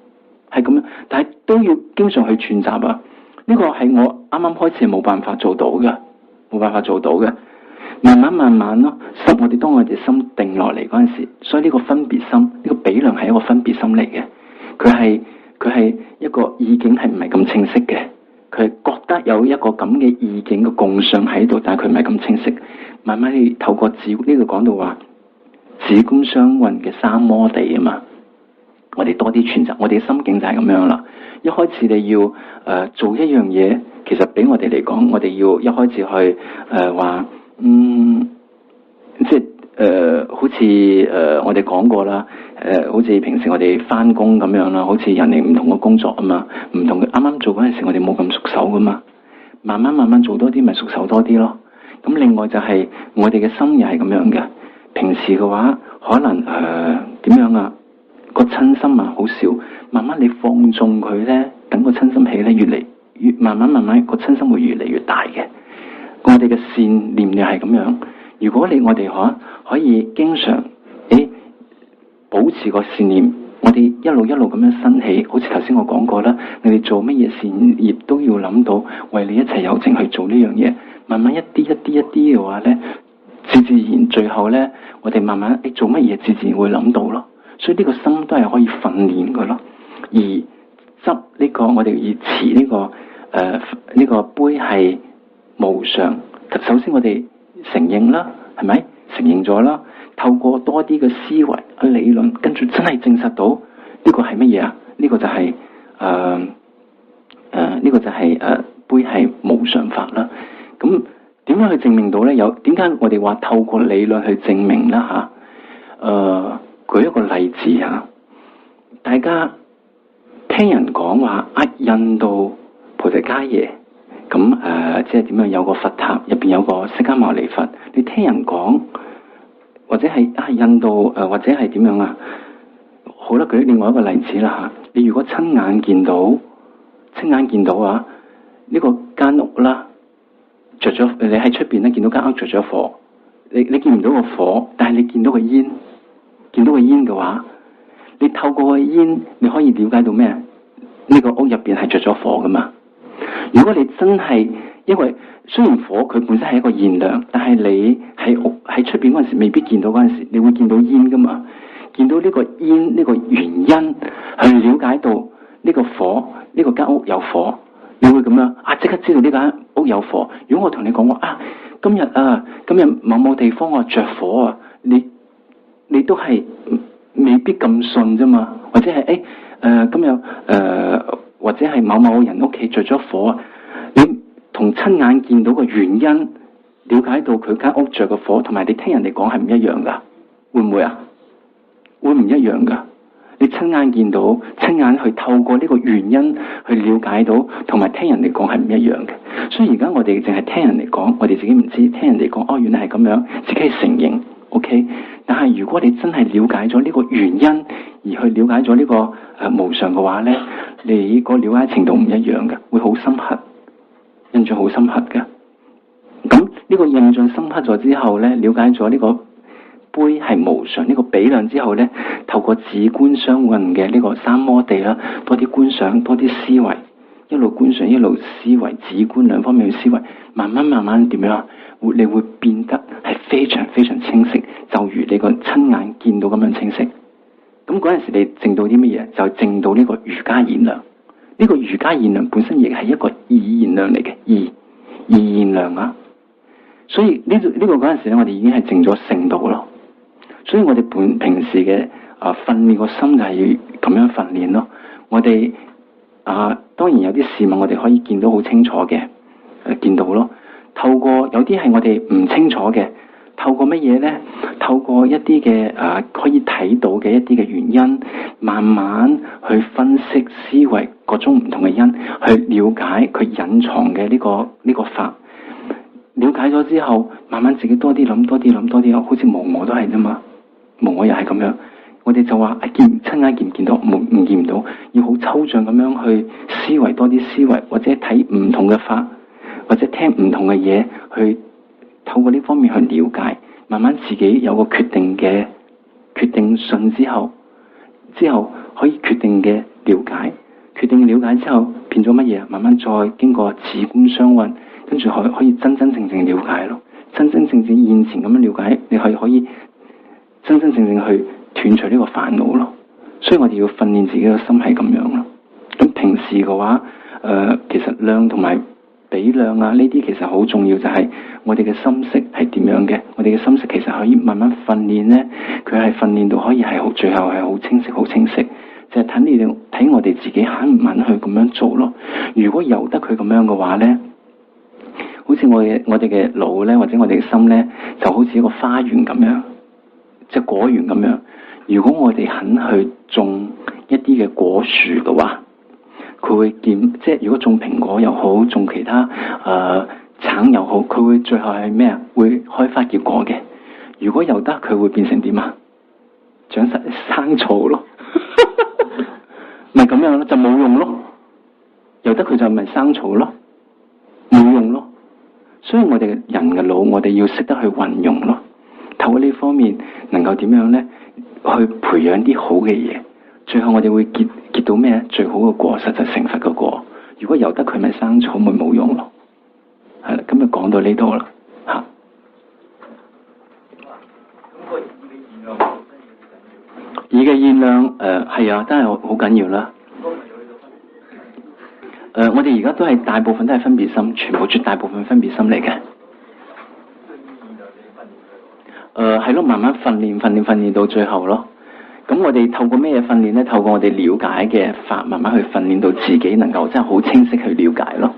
係咁樣。但係都要經常去串習啊！呢個係我啱啱開始係冇辦法做到嘅，冇辦法做到嘅。慢慢咯，我哋當我哋心定落嚟嗰陣時，所以呢個分別心，呢個比量係一個分別心嚟嘅。佢係一個意境係唔係咁清晰嘅，佢係覺得有一個咁嘅意境嘅共相喺度，但係佢唔係咁清晰。慢慢你透過呢個講到話止觀雙運嘅三摩地啊嘛，我哋多啲串習，我哋嘅心境就係咁樣啦。一開始你要做一樣嘢，其實俾我哋嚟講，我哋要一開始去話即係好似我哋講過啦，好似平時我哋翻工咁樣啦，好似人哋唔同嘅工作啊嘛，唔同嘅啱啱做嗰陣時，我哋冇咁熟手噶嘛，慢慢做多啲，咪熟手多啲咯。咁另外就係我哋嘅心又係咁樣嘅，平時嘅話可能點樣啊？個親心啊好少，慢慢你放縱佢咧，等個親心起咧，越嚟越慢慢個親心會越嚟越大嘅。我哋嘅善念又係咁樣。如果我哋可以經常保持個善念，我哋一路咁樣生起，好似頭先我講過啦，你哋做乜嘢善業都要諗到為你一切有情去做呢樣嘢，慢慢一啲嘅話咧，自然最後咧，我哋慢慢做乜嘢，自然會諗到咯。所以呢個心都係可以訓練嘅咯。而執呢個我哋要持呢個呢個杯係無常。首先我哋承認啦，係咪？承認咗啦，透過多啲嘅思維理論，跟住真係證實到呢個係乜嘢啊？呢個就係呢個就係杯係無常法啦。咁點樣去證明到咧？點解我哋話透過理論去證明啦？舉一個例子啊，大家聽人講話印度菩提伽耶。咁即係點樣？有個佛塔入邊有個釋迦牟尼佛，你聽人講，或者係印度或者係點樣啊？好啦，舉另外一個例子啦嚇。你如果親眼見到啊，呢個間屋啦，着咗，你喺出邊咧見到間屋着咗火，你見唔到個火，但係你見到個煙嘅話，你透過個煙，你可以了解到咩？呢個屋入邊係着咗火噶嘛？如果你真係，因為雖然火佢本身係一個現量，但係你喺出邊嗰陣時未必見到嗰陣時，你會見到煙噶嘛？見到呢個煙呢個原因，去了解到呢個火，呢個間屋有火，你會咁樣即刻知道呢間屋有火。如果我同你講話今日某某地方着火啊，你都係未必咁信啫嘛，或者係今日或者係某某人屋企着咗火啊，你同親眼見到個原因，了解到佢間屋着個火，同埋你聽人哋講係唔一樣噶，會唔會啊？會唔一樣噶？你親眼見到，親眼去透過呢個原因去了解到，同埋聽人哋講係唔一樣嘅。所以而家我哋淨係聽人哋講，我哋自己唔知，聽人哋講原來係咁樣，自己承認 OK。但係如果你真係了解咗呢個原因，而去了解咗呢個無常嘅話咧，你個了解程度唔一樣嘅，會好深刻，印象好深刻嘅。咁呢個印象深刻咗之後咧，了解咗呢個杯係無常呢個比量之後咧，透過止觀雙運嘅呢個三摩地啦，多啲觀想，多啲思維，一路觀想一路思維，止觀兩方面去思維，慢慢點樣？你會變得係非常非常清晰，就如你個親眼見到咁樣清晰。咁嗰陣時你證到啲乜嘢？就證到呢個瑜伽現量。呢個瑜伽現量本身亦係一個意現量嚟嘅，意現量啊。所以呢個嗰陣時咧，我哋已經係證咗聖道咯。所以我哋平時嘅訓練個心就係要咁樣訓練咯。我哋當然有啲事物我哋可以見到好清楚嘅，見到咯。透過有啲係我哋唔清楚嘅，透過乜嘢咧？透過一啲嘅可以睇到嘅一啲嘅原因，慢慢去分析思維各種唔同嘅因，去了解佢隱藏嘅呢個法。了解咗之後，慢慢自己多啲諗，好似無我都係啫嘛，無我又係咁樣。我哋就話親眼見唔見到？唔見唔到，要好抽象咁樣去思維多啲思維，或者睇唔同嘅法，或者聽唔同嘅嘢，去透過呢方面去了解，慢慢自己有個決定信之後可以決定嘅了解，決定了解之後變咗乜嘢？慢慢再經過自觀雙運，跟住可以真真正正了解咯，真真正正現前咁樣了解，你可以真真正正去斷除呢個煩惱咯。所以我哋要訓練自己嘅心係咁樣咯。咁平時嘅話，其實量同埋比量啊，呢啲其實好重要，就係我哋嘅心識係點樣嘅。我哋嘅心識其實可以慢慢訓練咧，佢係訓練到可以係好，最後係好清晰，好清晰。就係睇我哋自己肯唔肯去咁樣做咯。如果由得佢咁樣嘅話咧，好似我哋嘅腦咧，或者我哋嘅心咧，就好似一個花園咁樣，即係果園咁樣。如果我哋肯去種一啲嘅果樹嘅話，佢會即係如果種蘋果又好，種其他橙又好，佢會最後係咩啊？會開花結果嘅。如果由得佢會變成點啊？長實生草咯，咪咁樣咯，就冇用咯。由得佢就咪生草咯，冇用咯。所以我哋人嘅腦，我哋要識得去運用咯。透過呢方面，能夠點樣咧？去培養啲好嘅嘢，最後我哋會結到咩？最好嘅果實就成佛嘅果。如果由得佢咪生草，咪冇用咯。係啦，咁就講到呢度啦，嚇。意嘅現量，係啊，真係好緊要啦。我哋而家都係大部分都係分別心，全部絕大部分分別心嚟嘅。係咯，慢慢訓練到最後咯。咁我哋透過咩嘢訓練咧？透過我哋了解嘅法，慢慢去訓練到自己能夠真係好清晰去了解咯。